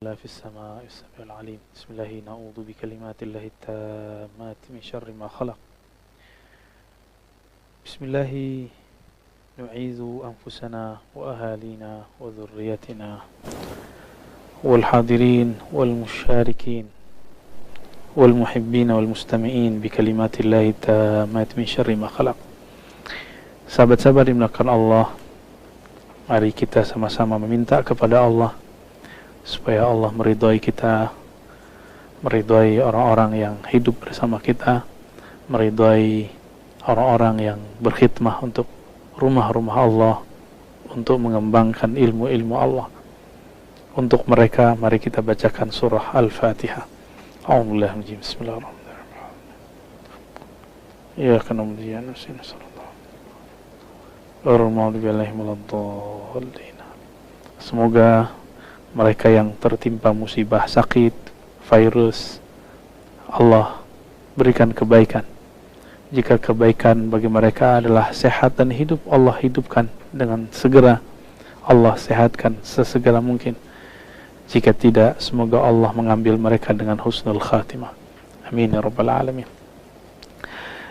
لا في السماء السميع العليم بسم الله نعوذ بكلمات الله التامات من شر ما خلق بسم الله نعيذ أنفسنا وأهالينا وذريتنا والحاضرين والمشاركين والmuhibbin والmustami'in bikalimatillahi tammat min syarri ma khalaq. Sahabat-sahabat dimuliakan Allah, mari kita sama-sama meminta kepada Allah supaya Allah meridhai kita, meridhai orang-orang yang hidup bersama kita, meridhai orang-orang yang berkhidmah untuk rumah-rumah Allah, untuk mengembangkan ilmu-ilmu Allah. Untuk mereka mari kita bacakan surah Al-Fatihah. A'udzubillahi bismillahirrahmanirrahim. Iyyaka na'budu wa iyyaka nasta'in. Semoga mereka yang tertimpa musibah sakit, virus, Allah berikan kebaikan. Jika kebaikan bagi mereka adalah sehat dan hidup, Allah hidupkan dengan segera. Allah sehatkan sesegera mungkin. Jika tidak, semoga Allah mengambil mereka dengan husnul khatimah. Amin ya rabbal alamin.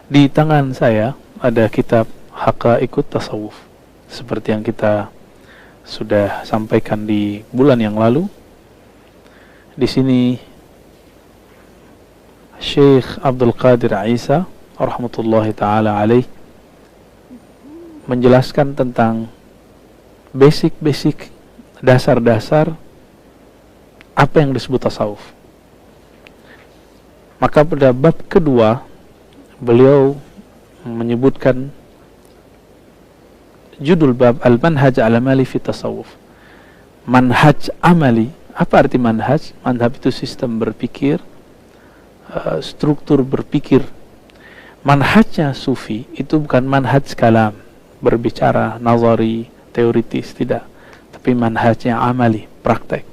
Di tangan saya ada kitab Haqaiqut Tasawuf, seperti yang kita sudah sampaikan di bulan yang lalu. Di sini Syekh Abdul Qadir Isa rahmatullahi taala alaih menjelaskan tentang basic-basic, dasar-dasar apa yang disebut tasawuf. Maka pada bab kedua beliau menyebutkan judul bab Al-Manhaj Al-Amali fi Tasawuf. Manhaj amali. Apa arti manhaj? Manhaj itu sistem berpikir, struktur berpikir. Manhajnya sufi itu bukan manhaj kalam, berbicara nazari, teoritis, tidak. Tapi manhajnya amali, praktek.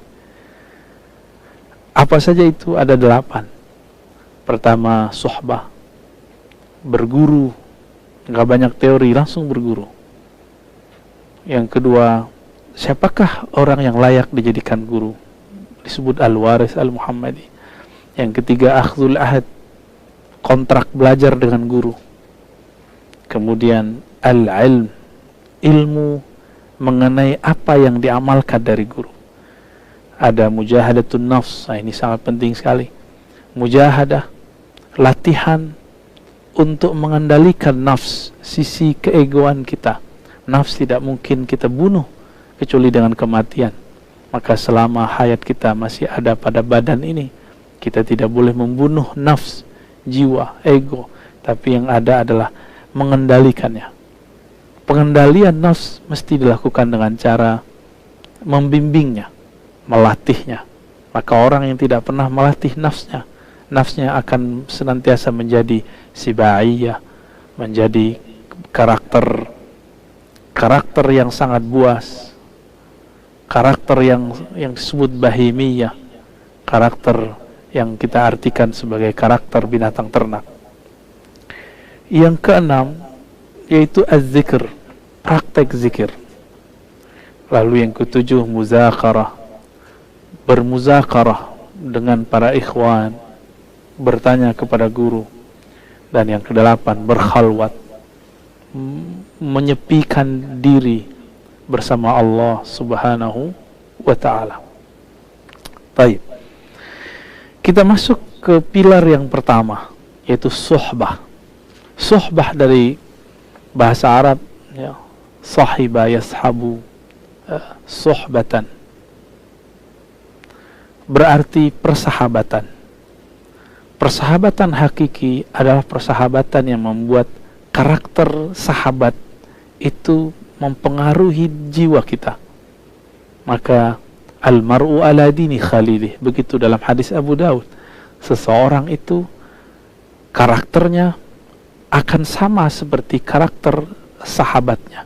Apa saja itu? Ada 8. Pertama, suhbah, berguru, nggak banyak teori, langsung berguru. Yang kedua, siapakah orang yang layak dijadikan guru? Disebut al-waris al-muhammadi. Yang ketiga, akhdhul ahad, kontrak belajar dengan guru. Kemudian al-ilm, ilmu mengenai apa yang diamalkan dari guru. Ada mujahadatun nafs, ini sangat penting sekali. Mujahadah, latihan untuk mengendalikan nafs, sisi keegoan kita. Nafs tidak mungkin kita bunuh kecuali dengan kematian. Maka selama hayat kita masih ada pada badan ini, kita tidak boleh membunuh nafs, jiwa, ego. Tapi yang ada adalah mengendalikannya. Pengendalian nafs mesti dilakukan dengan cara membimbingnya, melatihnya. Maka orang yang tidak pernah melatih nafsnya akan senantiasa menjadi sibaiyah, menjadi karakter yang sangat buas, karakter yang disebut bahimiyah, karakter yang kita artikan sebagai karakter binatang ternak. Yang keenam yaitu az-zikr, praktek zikir. Lalu yang ketujuh muzakarah, bermuzakarah dengan para ikhwan, bertanya kepada guru. Dan yang kedelapan, berkhalwat, menyepikan diri bersama Allah subhanahu wa ta'ala. Baik, kita masuk ke pilar yang pertama, yaitu suhbah. Suhbah dari bahasa Arab, ya, sahiba yashabu, suhbatan, berarti persahabatan. Persahabatan hakiki adalah persahabatan yang membuat karakter sahabat itu mempengaruhi jiwa kita. Maka al-mar'u ala dini khalilih, begitu dalam hadis Abu Daud. Seseorang itu karakternya akan sama seperti karakter sahabatnya.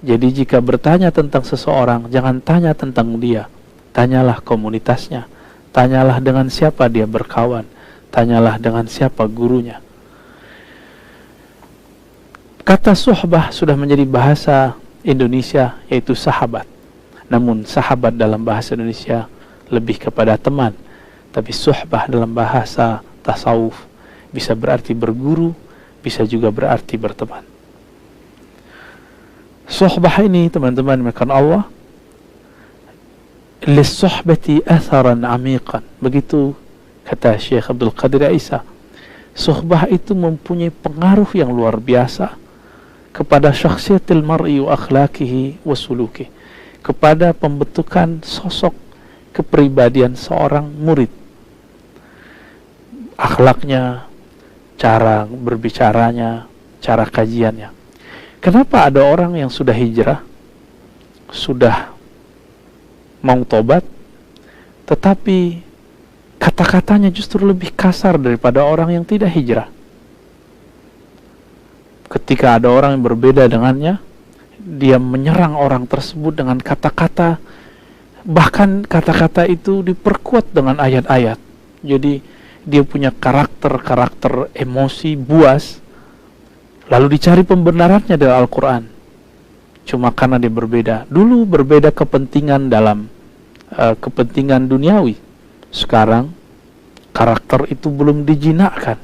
Jadi jika bertanya tentang seseorang, jangan tanya tentang dia, tanyalah komunitasnya, tanyalah dengan siapa dia berkawan, tanyalah dengan siapa gurunya. Kata suhbah sudah menjadi bahasa Indonesia, yaitu sahabat. Namun sahabat dalam bahasa Indonesia lebih kepada teman. Tapi suhbah dalam bahasa tasawuf bisa berarti berguru, bisa juga berarti berteman. Suhbah ini teman-teman dimakan Allah, lis-suhbati atharan amiqan. Begitu kata Syekh Abdul Qadir Isa. Suhbah itu mempunyai pengaruh yang luar biasa kepada syakhsiyatil mar'i wa akhlaqihi wa suluki, kepada pembentukan sosok kepribadian seorang murid, akhlaknya, cara berbicaranya, cara kajiannya. Kenapa ada orang yang sudah hijrah, sudah mau tobat, tetapi kata-katanya justru lebih kasar daripada orang yang tidak hijrah? Ketika ada orang yang berbeda dengannya, dia menyerang orang tersebut dengan kata-kata, bahkan kata-kata itu diperkuat dengan ayat-ayat. Jadi dia punya karakter emosi buas, lalu dicari pembenarannya dari Al-Quran. Cuma karena dia berbeda. Dulu berbeda kepentingan dalam kepentingan duniawi. Sekarang karakter itu belum dijinakkan.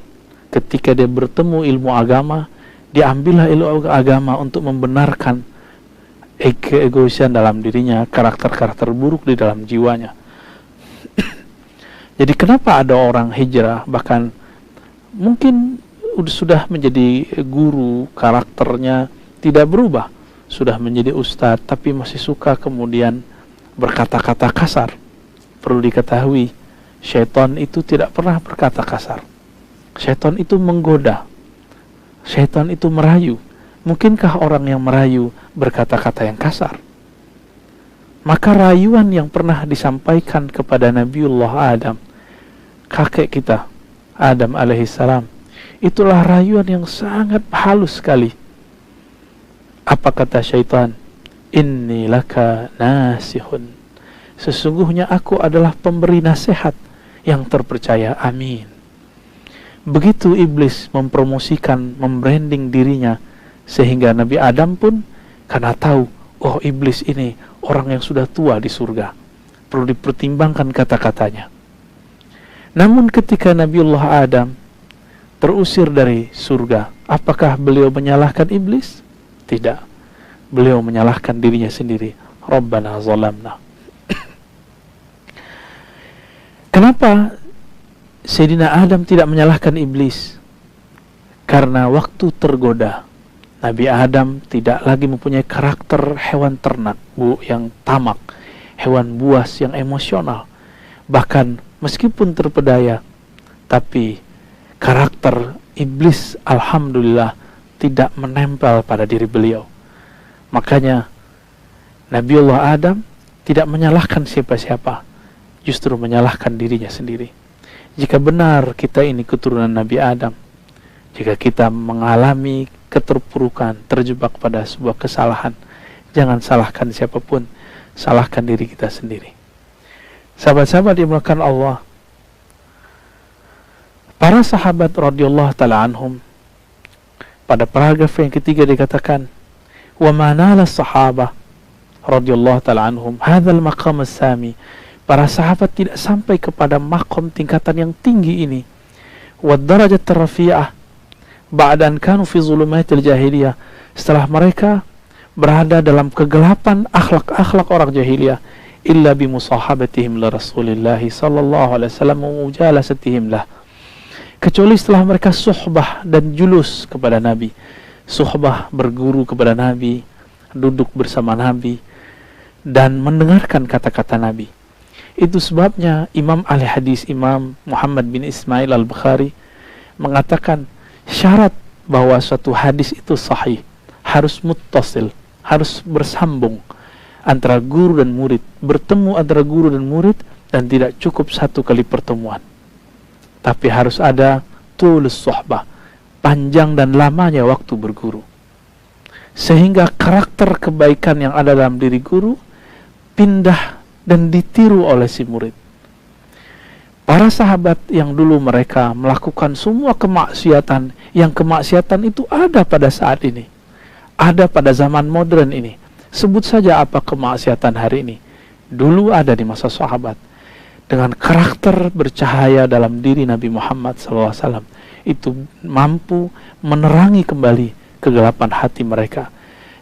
Ketika dia bertemu ilmu agama, diambillah ilmu agama untuk membenarkan keegoisan dalam dirinya, karakter-karakter buruk di dalam jiwanya. Jadi kenapa ada orang hijrah, bahkan mungkin sudah menjadi guru, karakternya tidak berubah, sudah menjadi ustadz, tapi masih suka kemudian berkata-kata kasar? Perlu diketahui, syaitan itu tidak pernah berkata kasar. Syaitan itu menggoda, syaitan itu merayu. Mungkinkah orang yang merayu berkata-kata yang kasar? Maka rayuan yang pernah disampaikan kepada Nabiullah Adam, kakek kita Adam alaihissalam, itulah rayuan yang sangat halus sekali. Apa kata syaitan? Inni laka nasihun, sesungguhnya aku adalah pemberi nasihat yang terpercaya. Amin. Begitu iblis mempromosikan, membranding dirinya, sehingga Nabi Adam pun karena tahu, oh iblis ini orang yang sudah tua di surga, perlu dipertimbangkan kata-katanya. Namun ketika Nabiullah Adam terusir dari surga, apakah beliau menyalahkan iblis? Tidak. Beliau menyalahkan dirinya sendiri. Rabbana zalamna. Kenapa Sayyidina Adam tidak menyalahkan iblis? Karena waktu tergoda, Nabi Adam tidak lagi mempunyai karakter hewan ternak yang tamak, hewan buas yang emosional. Bahkan meskipun terpedaya, tapi karakter iblis alhamdulillah tidak menempel pada diri beliau. Makanya Nabiullah Adam tidak menyalahkan siapa-siapa, justru menyalahkan dirinya sendiri. Jika benar kita ini keturunan Nabi Adam, jika kita mengalami keterpurukan, terjebak pada sebuah kesalahan, jangan salahkan siapapun, salahkan diri kita sendiri. Sahabat-sahabat dimuliakan Allah, para sahabat radhiyallahu ta'ala anhum, pada paragraf yang ketiga dikatakan, wa manala sahabah radhiyallahu ta'ala anhum hadzal maqam as-sami, para sahabat tidak sampai kepada makom tingkatan yang tinggi ini, wa darajat rafi'ah ba'da an kanu fi zulumatil jahiliyah, setelah mereka berada dalam kegelapan akhlak-akhlak orang jahiliyah, illa bimusahabatihim li Rasulillah sallallahu alaihi wasallam wa mujalasatihim lah, kecuali setelah mereka suhbah dan julus kepada Nabi, suhbah berguru kepada Nabi, duduk bersama Nabi dan mendengarkan kata-kata Nabi. Itu sebabnya Imam ahli hadis Imam Muhammad bin Ismail al-Bukhari mengatakan syarat bahwa suatu hadis itu sahih harus muttasil, harus bersambung antara guru dan murid, bertemu antara guru dan murid, dan tidak cukup satu kali pertemuan, tapi harus ada tulus suhbah, panjang dan lamanya waktu berguru, sehingga karakter kebaikan yang ada dalam diri guru pindah dan ditiru oleh si murid. Para sahabat yang dulu mereka melakukan semua kemaksiatan, yang kemaksiatan itu ada pada saat ini, ada pada zaman modern ini. Sebut saja apa kemaksiatan hari ini, dulu ada di masa sahabat. dengan karakter bercahaya dalam diri Nabi Muhammad SAW, itu mampu menerangi kembali kegelapan hati mereka.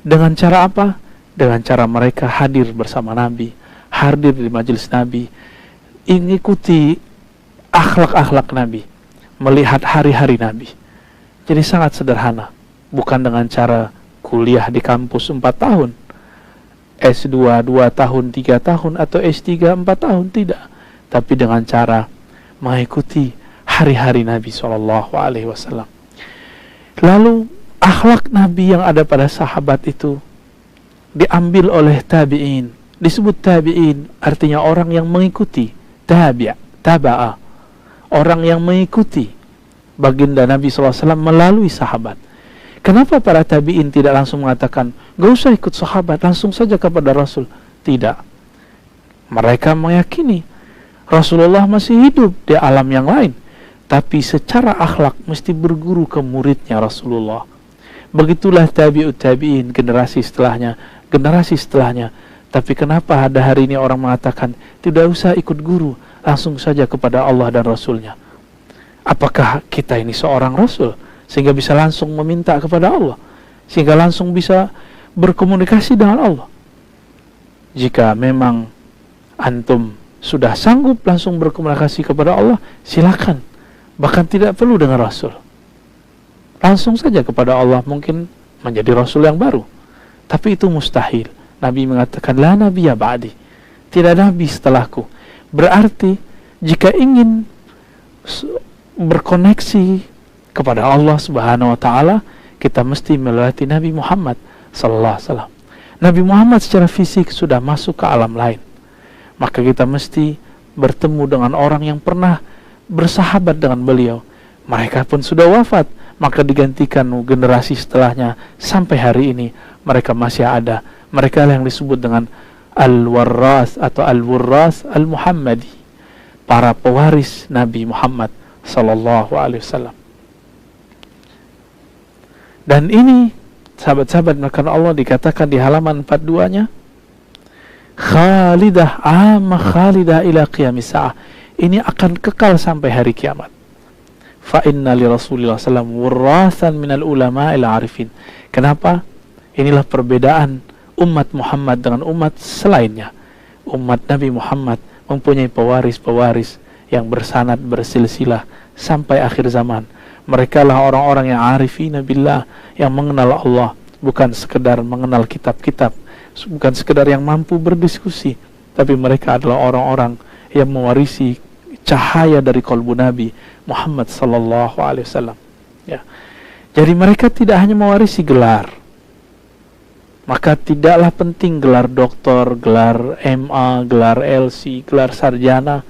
Dengan cara apa? Dengan cara mereka hadir bersama Nabi, hadir di majelis Nabi, mengikuti akhlak-akhlak Nabi, melihat hari-hari Nabi. Jadi sangat sederhana, bukan dengan cara kuliah di kampus 4 tahun, S2 2 tahun, 3 tahun, atau S3 4 tahun, tidak. Tapi dengan cara mengikuti hari-hari Nabi SAW. Lalu akhlak Nabi yang ada pada sahabat itu diambil oleh tabi'in. Disebut tabi'in artinya orang yang mengikuti, taba'a, orang yang mengikuti baginda Nabi SAW melalui sahabat. Kenapa para tabi'in tidak langsung mengatakan, gak usah ikut sahabat, langsung saja kepada Rasul? Tidak. Mereka meyakini Rasulullah masih hidup di alam yang lain, tapi secara akhlak mesti berguru ke muridnya Rasulullah. Begitulah tabi'ut tabi'in, generasi setelahnya. Tapi kenapa ada hari ini orang mengatakan, tidak usah ikut guru, langsung saja kepada Allah dan Rasulnya? Apakah kita ini seorang Rasul sehingga bisa langsung meminta kepada Allah, sehingga langsung bisa berkomunikasi dengan Allah? Jika memang antum sudah sanggup langsung berkomunikasi kepada Allah, silakan. Bahkan tidak perlu dengan Rasul, langsung saja kepada Allah, mungkin menjadi Rasul yang baru. Tapi itu mustahil. Nabi mengatakan, la nabiyya ba'di, tidak nabi setelahku. Berarti jika ingin berkoneksi kepada Allah Subhanahu wa taala, kita mesti melewati Nabi Muhammad sallallahu alaihi wasallam. Nabi Muhammad secara fisik sudah masuk ke alam lain, maka kita mesti bertemu dengan orang yang pernah bersahabat dengan beliau. Mereka pun sudah wafat, maka digantikan generasi setelahnya sampai hari ini mereka masih ada. Mereka yang disebut dengan al-warras atau al-wurras al-Muhammadi, para pewaris Nabi Muhammad sallallahu alaihi wasallam. Dan ini sahabat-sahabat maka Allah dikatakan di halaman 42-nya, khalidah khalidah ila qiyamis sa'ah, ini akan kekal sampai hari kiamat. Fa inna li Rasulillah sallallahu alaihi wasallam warasan minal ulama'il arifin. Kenapa? Inilah perbedaan umat Muhammad dengan umat selainnya. Umat Nabi Muhammad mempunyai pewaris-pewaris yang bersanad bersilsilah sampai akhir zaman. Mereka lah orang-orang yang arifina billah, yang mengenal Allah, bukan sekedar mengenal kitab-kitab, bukan sekedar yang mampu berdiskusi, tapi mereka adalah orang-orang yang mewarisi cahaya dari kalbu Nabi Muhammad sallallahu alaihi wasallam. Ya. Jadi mereka tidak hanya mewarisi gelar. Maka tidaklah penting gelar doktor, gelar MA, gelar LC, gelar sarjana,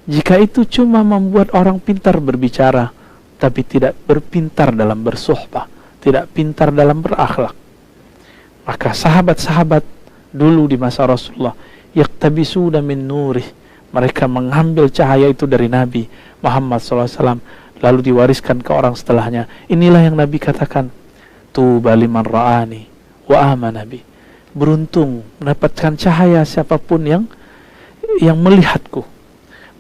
jika itu cuma membuat orang pintar berbicara, tapi tidak berpintar dalam bersuhbah, tidak pintar dalam berakhlak. Maka sahabat-sahabat dulu di masa Rasulullah, yaktabisuna min nurih, mereka mengambil cahaya itu dari Nabi Muhammad SAW, lalu diwariskan ke orang setelahnya. Inilah yang Nabi katakan, tuba liman ra'ani wa amana bi, beruntung mendapatkan cahaya siapapun yang melihatku,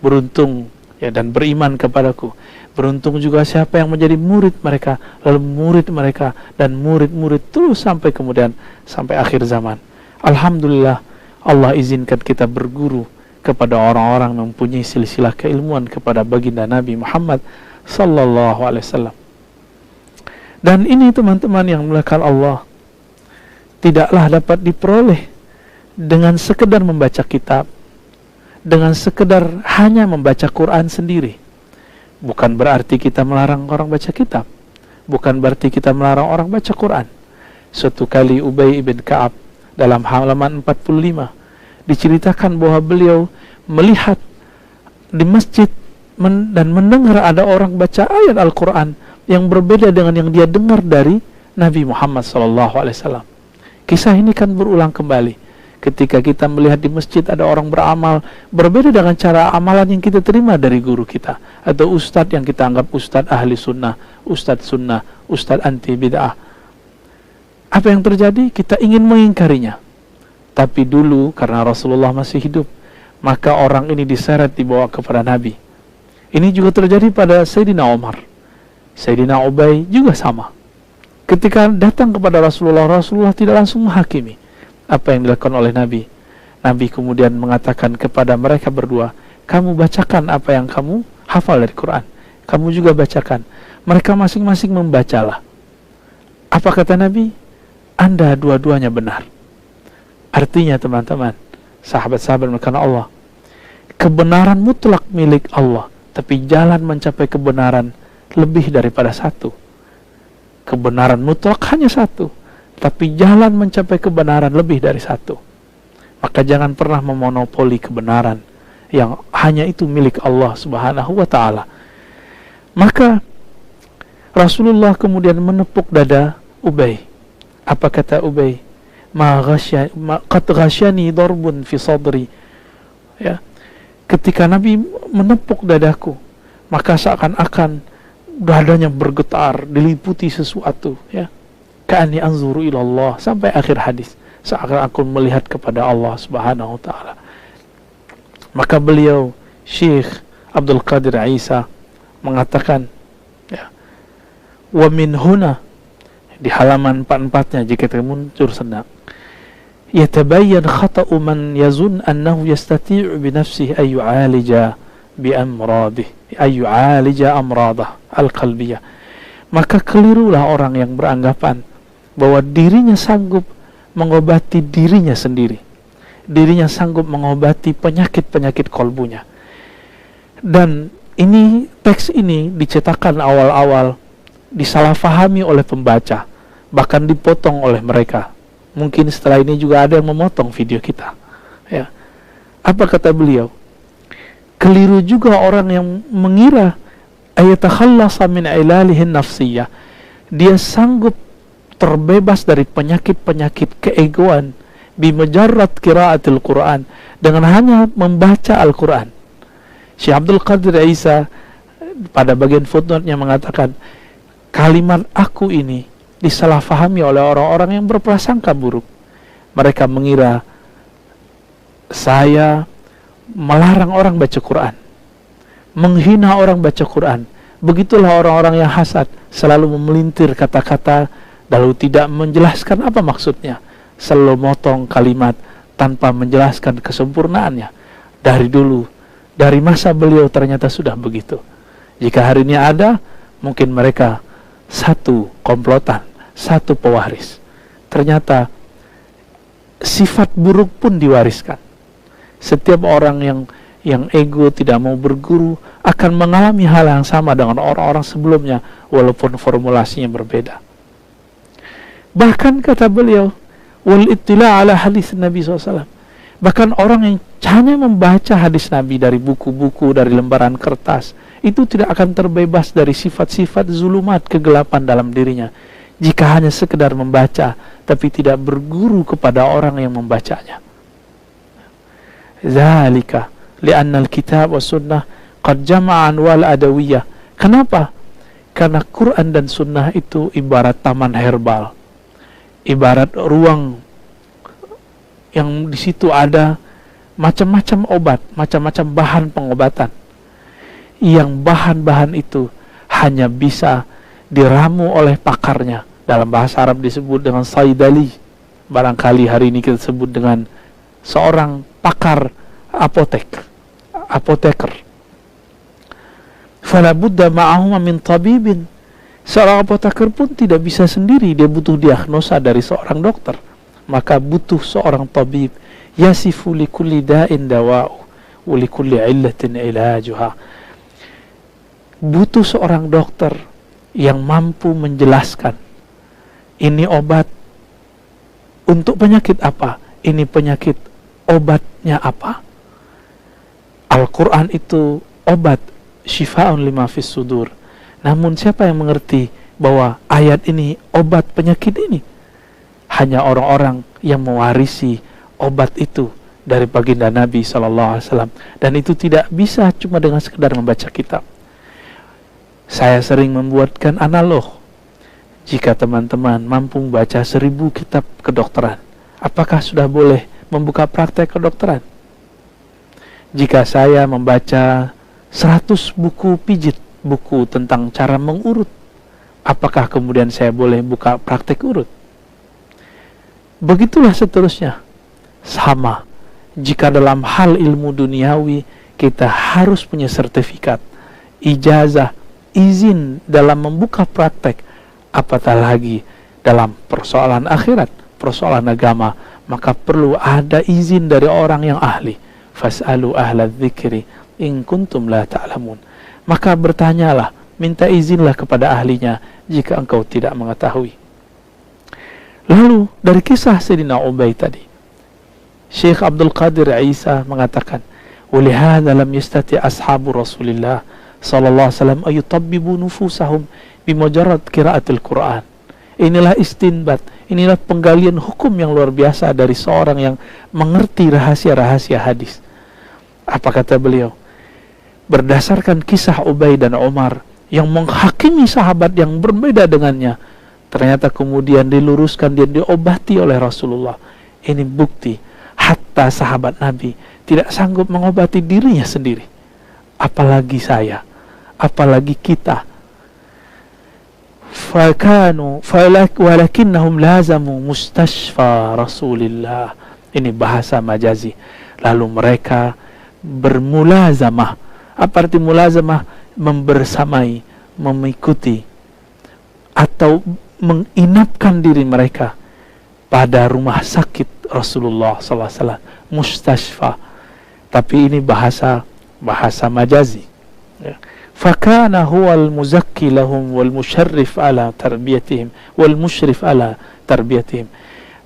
beruntung ya dan beriman kepadaku. Beruntung juga siapa yang menjadi murid mereka, lalu murid mereka dan murid-murid terus sampai kemudian sampai akhir zaman. Alhamdulillah, Allah izinkan kita berguru kepada orang-orang yang mempunyai silsilah keilmuan kepada baginda Nabi Muhammad sallallahu alaihi wasallam. Dan ini teman-teman yang dimuliakan Allah, tidaklah dapat diperoleh dengan sekedar membaca kitab, dengan sekedar hanya membaca Quran sendiri. Bukan berarti kita melarang orang baca kitab, bukan berarti kita melarang orang baca Quran. Suatu kali Ubay ibn Ka'ab dalam halaman 45 diceritakan bahwa beliau melihat di masjid dan mendengar ada orang baca ayat Al-Quran yang berbeda dengan yang dia dengar dari Nabi Muhammad SAW. Kisah ini kan berulang kembali ketika kita melihat di masjid ada orang beramal berbeda dengan cara amalan yang kita terima dari guru kita atau ustadz yang kita anggap ustadz ahli sunnah, ustadz anti bid'ah. Apa yang terjadi? Kita ingin mengingkarinya. Tapi dulu karena Rasulullah masih hidup, maka orang ini diseret dibawa kepada Nabi. Ini juga terjadi pada Sayyidina Umar. Sayyidina Ubay juga sama. Ketika datang kepada Rasulullah, Rasulullah tidak langsung menghakimi apa yang dilakukan oleh Nabi. Nabi kemudian mengatakan kepada mereka berdua, kamu bacakan apa yang kamu hafal dari Quran. Kamu juga bacakan. Mereka masing-masing membacalah. Apa kata Nabi? Anda dua-duanya benar. Artinya teman-teman, sahabat-sahabat karena Allah, kebenaran mutlak milik Allah, tapi jalan mencapai kebenaran lebih daripada satu. Kebenaran mutlak hanya satu, tapi jalan mencapai kebenaran lebih dari satu. Maka jangan pernah memonopoli kebenaran yang hanya itu milik Allah Subhanahu wa ta'ala. Maka Rasulullah kemudian menepuk dada Ubay. Apa kata Ubay? Qad ghasyani darbun fi sadri. Ya. Ketika Nabi menepuk dadaku, maka seakan-akan dadanya bergetar, diliputi sesuatu, ya. Ka'anni anzuru ila Allah, sampai akhir hadis. Seakan aku melihat kepada Allah Subhanahu wa ta'ala. Maka beliau Syekh Abdul Qadir Isa mengatakan, ya, wa min huna, di halaman 44-nya jika termuncul senang, yatabayyan khata'u man yazun annahu yastati'u bi nafsihi ay yu'alija bi amradih ay yu'alija amradah al-qalbiyah. Maka kelirulah orang yang beranggapan bahwa dirinya sanggup mengobati dirinya sendiri, dirinya sanggup mengobati penyakit-penyakit kolbunya. Dan ini, teks ini dicetakkan awal-awal disalahfahami oleh pembaca, bahkan dipotong oleh mereka. Mungkin setelah ini juga ada yang memotong video kita, ya. Apa kata beliau? Keliru juga orang yang mengira ayatakhallasa min ilalihin nafsiyah, dia sanggup terbebas dari penyakit-penyakit keegoan bimajarrat qiraatil Quran, dengan hanya membaca Al-Quran. Syekh Abdul Qadir Isa pada bagian footnote-nya mengatakan, kalimat aku ini disalahfahami oleh orang-orang yang berprasangka buruk. Mereka mengira saya melarang orang baca Quran, menghina orang baca Quran. Begitulah orang-orang yang hasad, selalu memelintir kata-kata lalu tidak menjelaskan apa maksudnya, selalu motong kalimat tanpa menjelaskan kesempurnaannya. Dari dulu, dari masa beliau ternyata sudah begitu. Jika hari ini ada, mungkin mereka satu komplotan, satu pewaris. Ternyata sifat buruk pun diwariskan. Setiap orang yang ego, tidak mau berguru, akan mengalami hal yang sama dengan orang-orang sebelumnya, walaupun formulasinya berbeda. Bahkan kata beliau, wal ittila' ala hadis Nabi SAW. Bahkan orang yang hanya membaca hadis Nabi dari buku-buku, dari lembaran kertas, itu tidak akan terbebas dari sifat-sifat zulumat, kegelapan dalam dirinya, jika hanya sekedar membaca tapi tidak berguru kepada orang yang membacanya. Zalika li'anna al-kitab wa sunnah qad jama'an wal adawiyah. Kenapa? Karena Quran dan sunnah itu ibarat taman herbal, ibarat ruang yang di situ ada macam-macam obat, macam-macam bahan pengobatan, yang bahan-bahan itu hanya bisa diramu oleh pakarnya. Dalam bahasa Arab disebut dengan saidali. Barangkali hari ini kita sebut dengan seorang pakar apoteker. Fala budda ma'ahuma min tabibin. Seorang apoteker pun tidak bisa sendiri, dia butuh diagnosa dari seorang dokter. Maka butuh seorang tabib, yasifu likulli da'in dawa'u wa likulli illatin ilajuha. Butuh seorang dokter yang mampu menjelaskan, ini obat untuk penyakit apa, ini penyakit obatnya apa. Al-Quran itu obat, syifa'un lima fis sudur. Namun siapa yang mengerti bahwa ayat ini obat penyakit ini? Hanya orang-orang yang mewarisi obat itu dari baginda Nabi SAW. Dan itu tidak bisa cuma dengan sekedar membaca kitab. Saya sering membuatkan analog. Jika teman-teman mampu membaca 1000 kitab kedokteran, apakah sudah boleh membuka praktek kedokteran? Jika saya membaca 100 buku pijit, buku tentang cara mengurut, apakah kemudian saya boleh buka praktek urut? Begitulah seterusnya. Sama, jika dalam hal ilmu duniawi kita harus punya sertifikat, ijazah, izin dalam membuka praktek, apatah lagi dalam persoalan akhirat, persoalan agama, maka perlu ada izin dari orang yang ahli. Fas'alu ahla dzikri in kuntum la ta'lamun. Maka bertanyalah, minta izinlah kepada ahlinya jika engkau tidak mengetahui. Lalu dari kisah Sayyidina Ubay tadi, Syekh Abdul Qadir Isa mengatakan, "Walihada lam yastati ashabu Rasulillah sallallahu alaihi wasallam ayutabbibu nufusahum bimujarrad qiraatil Quran." Inilah istinbat, inilah penggalian hukum yang luar biasa dari seorang yang mengerti rahasia-rahasia hadis. Apa kata beliau? Berdasarkan kisah Ubay dan Umar yang menghakimi sahabat yang berbeda dengannya, ternyata kemudian diluruskan dan diobati oleh Rasulullah. Ini bukti hatta sahabat Nabi tidak sanggup mengobati dirinya sendiri, apalagi saya, apalagi kita. Walakinnahum lazamu mustashfa Rasulillah. Ini bahasa majazi. Lalu mereka bermulazamah. Apa arti mulazamah? Membersamai, mengikuti, atau menginapkan diri mereka pada rumah sakit Rasulullah SAW, mustashfa. Tapi ini bahasa majazi. Ya. Fakana huwal muzakki lahum wal musharrif ala tarbiyatihim wal musyrif ala tarbiyatihim.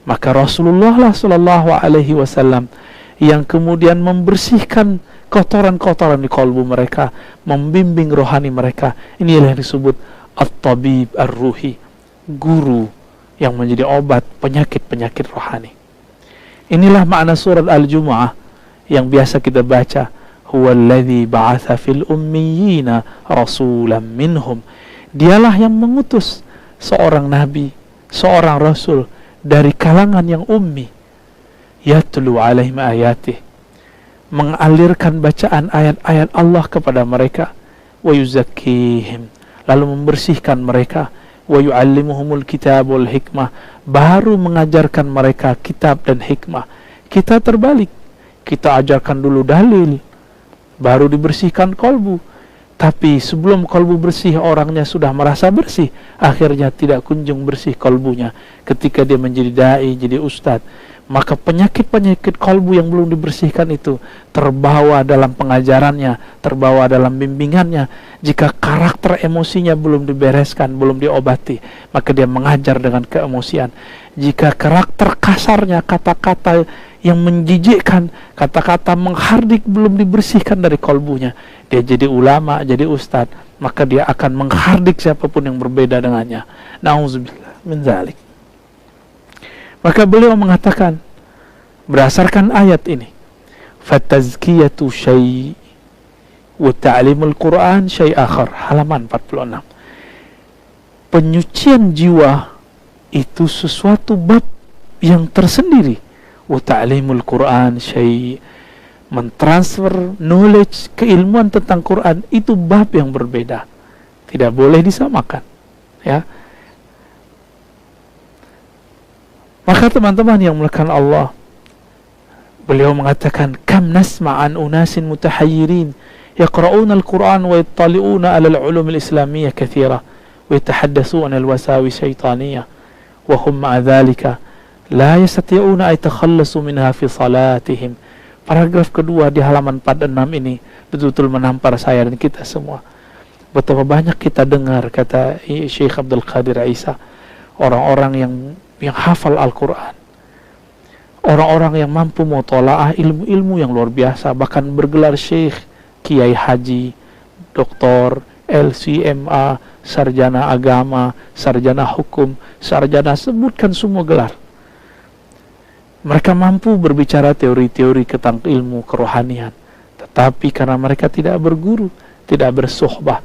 Maka Rasulullah sallallahu alaihi wasallam yang kemudian membersihkan kotoran-kotoran di kalbu mereka, membimbing rohani mereka. Inilah yang disebut at-tabib ar-ruhi, guru yang menjadi obat penyakit-penyakit rohani. Inilah makna surat Al-Jumu'ah yang biasa kita baca, huwallazi ba'atha fil ummiyina rasulan minhum. Dialah yang mengutus seorang nabi, seorang rasul dari kalangan yang ummi, yatlu alaihim ayatih, mengalirkan bacaan ayat-ayat Allah kepada mereka, wa yuzakkihim, lalu membersihkan mereka, wa yu'allimuhumul kitab wal hikmah, baru mengajarkan mereka kitab dan hikmah. Kita terbalik, kita ajarkan dulu dalil, baru dibersihkan kolbu. Tapi sebelum kolbu bersih, orangnya sudah merasa bersih, akhirnya tidak kunjung bersih kolbunya. Ketika dia menjadi da'i, jadi ustadz, maka penyakit-penyakit kolbu yang belum dibersihkan itu terbawa dalam pengajarannya, terbawa dalam bimbingannya. Jika karakter emosinya belum dibereskan, belum diobati, maka dia mengajar dengan keemosian. Jika karakter kasarnya, kata-kata yang menjijikkan, kata-kata menghardik belum dibersihkan dari kolbunya, dia jadi ulama, jadi ustadz, maka dia akan menghardik siapapun yang berbeda dengannya. Nauzubillah min dzalik. Maka beliau mengatakan berdasarkan ayat ini, fatazkiyatu syai' wa ta'limul Quran syai' akhar, halaman 46. Penyucian jiwa itu sesuatu bab yang tersendiri. Wa ta'limul Quran syai', mentransfer knowledge, keilmuan tentang Quran, itu bab yang berbeda, tidak boleh disamakan, ya. Maka teman-teman yang mulakan Allah, beliau mengatakan, kam nasma'an unasin mutahayyirin yaqra'una al-Quran wa yattali'una 'ala al-'ulum al-islamiyyah katsira wa yatahaddatsuna al-wasawis syaitaniyah wa hum ma'a dhalika la yastati'una ay takhallasu minha fi salatihim. Paragraf kedua di halaman 46 ini betul-betul menampar saya dan kita semua. Betapa banyak kita dengar, kata Syekh Abdul Qadir Isa, orang-orang yang hafal Al-Quran, orang-orang yang mampu mutola'ah ilmu-ilmu yang luar biasa, bahkan bergelar syekh, kiai haji, doktor, LCMA, sarjana agama, sarjana hukum, sarjana, sebutkan semua gelar. Mereka mampu berbicara teori-teori tentang ilmu kerohanian, tetapi karena mereka tidak berguru, tidak bersuhbah,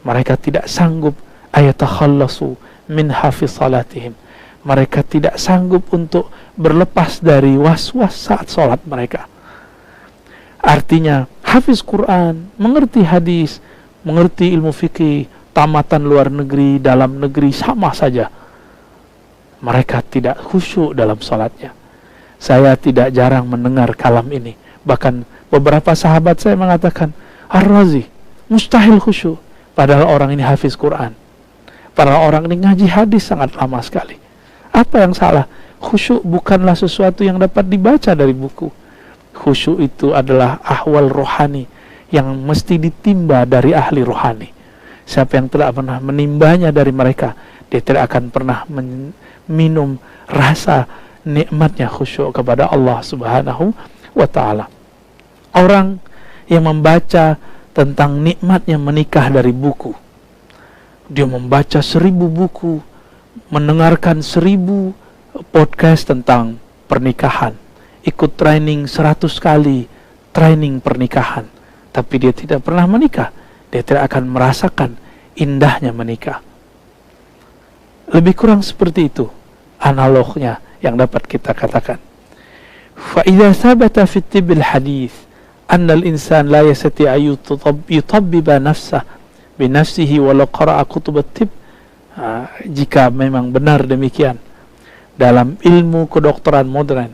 mereka tidak sanggup ayatakhallasu min hafiz salatihim. Mereka tidak sanggup untuk berlepas dari was-was saat sholat mereka. Artinya hafiz Quran, mengerti hadis, mengerti ilmu fikih, tamatan luar negeri, dalam negeri, sama saja. Mereka tidak khusyuk dalam salatnya. Saya tidak jarang mendengar kalam ini. Bahkan beberapa sahabat saya mengatakan, Ar-Razi, mustahil khusyuk. Padahal orang ini hafiz Quran. Padahal orang ini ngaji hadis sangat lama sekali. Apa yang salah? Khusyuk bukanlah sesuatu yang dapat dibaca dari buku. Khusyuk itu adalah ahwal rohani yang mesti ditimba dari ahli rohani. Siapa yang tidak pernah menimbanya dari mereka, dia tidak akan pernah minum rasa nikmatnya khusyuk kepada Allah Subhanahu wa ta'ala. Orang yang membaca tentang nikmatnya menikah dari buku, dia membaca 1000 buku, mendengarkan 1000 podcast tentang pernikahan, ikut training 100 kali training pernikahan, tapi dia tidak pernah menikah. Dia tidak akan merasakan indahnya menikah. Lebih kurang seperti itu analognya yang dapat kita katakan. Fa idza thabata fi tibbil hadis anna al-insan la yastati an yutabbiba nafsahu bi nafsihi walau qara'a kutub at-tib. Jika memang benar demikian, dalam ilmu kedokteran modern,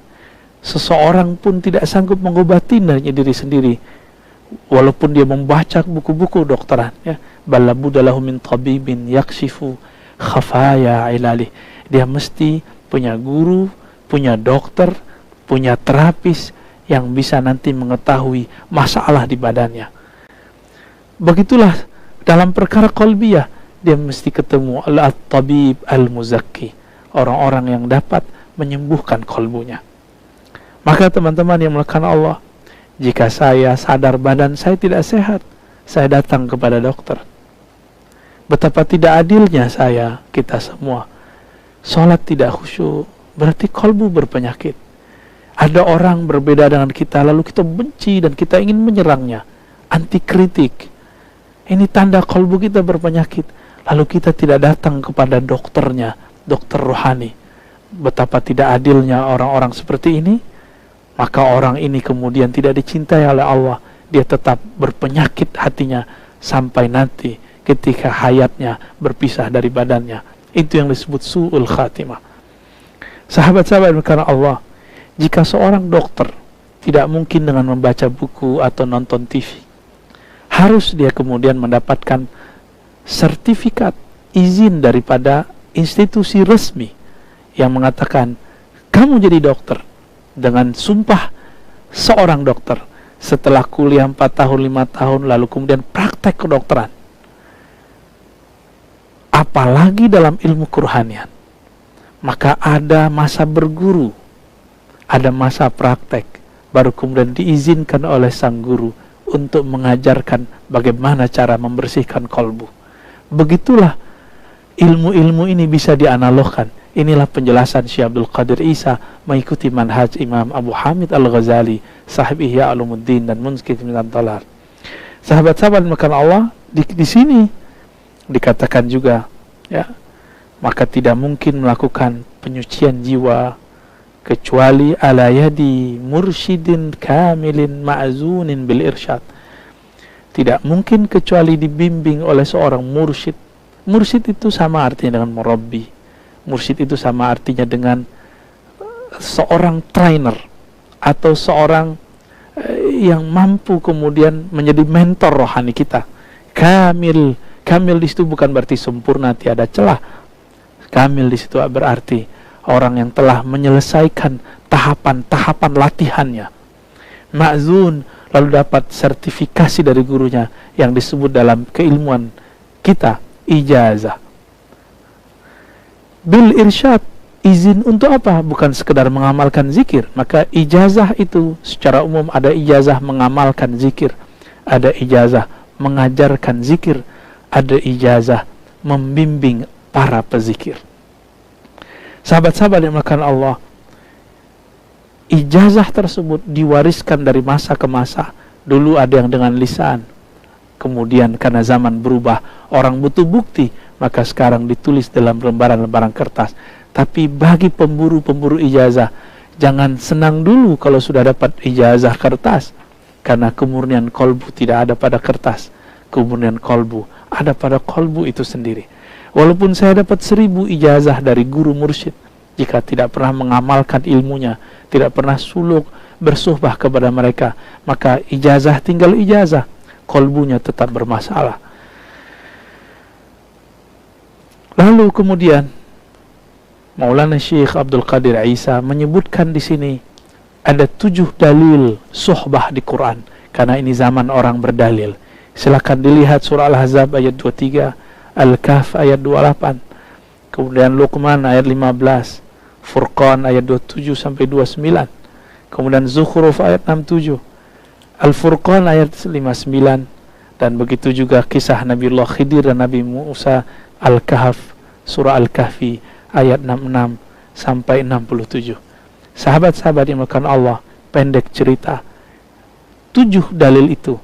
seseorang pun tidak sanggup mengobati diri sendiri walaupun dia membaca buku-buku dokteran, ya. Bala budalahu min tabibin yakshifu khafaya ilali. Dia mesti punya guru, punya dokter, punya terapis yang bisa nanti mengetahui masalah di badannya. Begitulah dalam perkara qalbiyah, dia mesti ketemu al-tabib al-muzakki, orang-orang yang dapat menyembuhkan kalbunya. Maka teman-teman yang melakukan Allah, jika saya sadar badan saya tidak sehat, saya datang kepada dokter. Betapa tidak adilnya kita semua. Salat tidak khusyuk, berarti kalbu berpenyakit. Ada orang berbeda dengan kita, lalu kita benci dan kita ingin menyerangnya, anti kritik. Ini tanda kalbu kita berpenyakit. Lalu kita tidak datang kepada dokternya, dokter rohani. Betapa tidak adilnya orang-orang seperti ini. Maka orang ini kemudian tidak dicintai oleh Allah. Dia tetap berpenyakit hatinya sampai nanti ketika hayatnya berpisah dari badannya. Itu yang disebut su'ul khatimah. Sahabat-sahabat karena Allah, jika seorang dokter tidak mungkin dengan membaca buku atau nonton TV, harus dia kemudian mendapatkan sertifikat izin daripada institusi resmi yang mengatakan kamu jadi dokter, dengan sumpah seorang dokter setelah kuliah 4 tahun 5 tahun lalu kemudian praktek kedokteran. Apalagi dalam ilmu kerohanian, maka ada masa berguru, ada masa praktek, baru kemudian diizinkan oleh sang guru untuk mengajarkan bagaimana cara membersihkan kalbu. Begitulah ilmu-ilmu ini bisa dianalogkan. Inilah penjelasan Syekh Abdul Qadir Isa mengikuti manhaj Imam Abu Hamid Al-Ghazali, sahib Ihya Ulumuddin dan Munskit min Ad-Dalal. Sahabat-sahabat makan Allah, di sini dikatakan juga, ya, maka tidak mungkin melakukan penyucian jiwa kecuali ala yadi mursyidin kamilin ma'zunin bil irsyad. Tidak mungkin kecuali dibimbing oleh seorang mursyid. Mursyid itu sama artinya dengan murabbi. Mursyid itu sama artinya dengan seorang trainer atau seorang yang mampu kemudian menjadi mentor rohani kita. Kamil di situ bukan berarti sempurna, tiada celah. Kamil di situ berarti orang yang telah menyelesaikan tahapan-tahapan latihannya. Ma'zun, lalu dapat sertifikasi dari gurunya yang disebut dalam keilmuan kita ijazah. Bil irsyad, izin untuk apa? Bukan sekedar mengamalkan zikir. Maka ijazah itu secara umum ada ijazah mengamalkan zikir, ada ijazah mengajarkan zikir, ada ijazah membimbing para pezikir. Sahabat-sahabat yang melakukan Allah, ijazah tersebut diwariskan dari masa ke masa. Dulu ada yang dengan lisan, kemudian karena zaman berubah, orang butuh bukti, maka sekarang ditulis dalam lembaran-lembaran kertas. Tapi bagi pemburu-pemburu ijazah, jangan senang dulu kalau sudah dapat ijazah kertas. Karena kemurnian kolbu tidak ada pada kertas, kemurnian kolbu ada pada kolbu itu sendiri. Walaupun saya dapat 1000 ijazah dari guru mursyid, jika tidak pernah mengamalkan ilmunya, tidak pernah suluk bersuhbah kepada mereka, maka ijazah tinggal ijazah, kolbunya tetap bermasalah. Lalu kemudian Maulana Syekh Abdul Qadir Isa menyebutkan di sini ada 7 dalil suhbah di Quran, karena ini zaman orang berdalil. Silakan dilihat surah Al-Ahzab ayat 23, Al-Kahf ayat 28, kemudian Luqman ayat 15, Furqan ayat 27 sampai 29, kemudian Zukhruf ayat 67, Al-Furqan ayat 59, dan begitu juga kisah Nabiullah Khidir dan Nabi Musa, Al-Kahf, surah Al-Kahfi ayat 66 sampai 67. Sahabat-sahabat yang dimuliakan Allah, pendek cerita, 7 dalil itu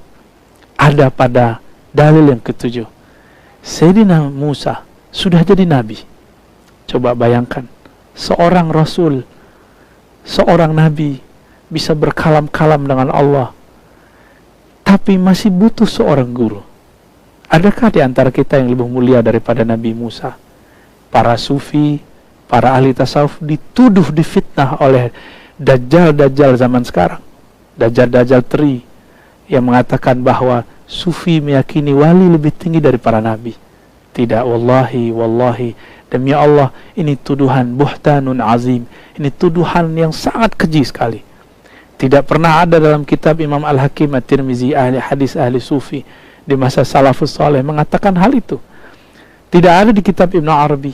ada pada dalil yang ke-7. Sayyidina Musa sudah jadi nabi. Coba bayangkan, seorang rasul, seorang nabi bisa berkalam-kalam dengan Allah, tapi masih butuh seorang guru. Adakah di antara kita yang lebih mulia daripada Nabi Musa? Para sufi, para ahli tasawuf dituduh, difitnah oleh dajjal-dajjal zaman sekarang, dajjal-dajjal teri, yang mengatakan bahwa sufi meyakini wali lebih tinggi dari para nabi. Tidak, wallahi, demi Allah, ini tuduhan buhtanun azim. Ini tuduhan yang sangat keji sekali. Tidak pernah ada dalam kitab Imam Al-Hakim At-Tirmizi, ahli hadis, ahli sufi di masa salafus saleh mengatakan hal itu. Tidak ada di kitab Ibnu Arabi,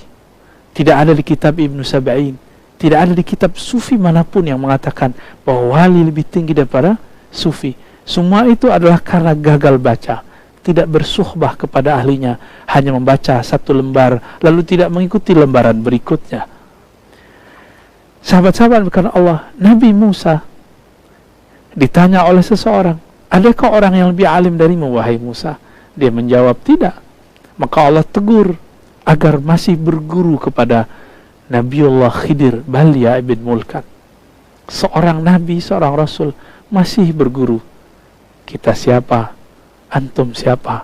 tidak ada di kitab Ibnu Sab'in, tidak ada di kitab sufi manapun yang mengatakan bahwa wali lebih tinggi daripada sufi. Semua itu adalah karena gagal baca, tidak bersuhbah kepada ahlinya, hanya membaca 1 lembar lalu tidak mengikuti lembaran berikutnya. Sahabat-sahabat bukan Allah, Nabi Musa ditanya oleh seseorang, adakah orang yang lebih alim darimu wahai Musa? Dia menjawab tidak. Maka Allah tegur agar masih berguru kepada Nabiullah Khidir, Balya ibn Mulkan. Seorang nabi, seorang rasul masih berguru. Kita siapa? Antum siapa?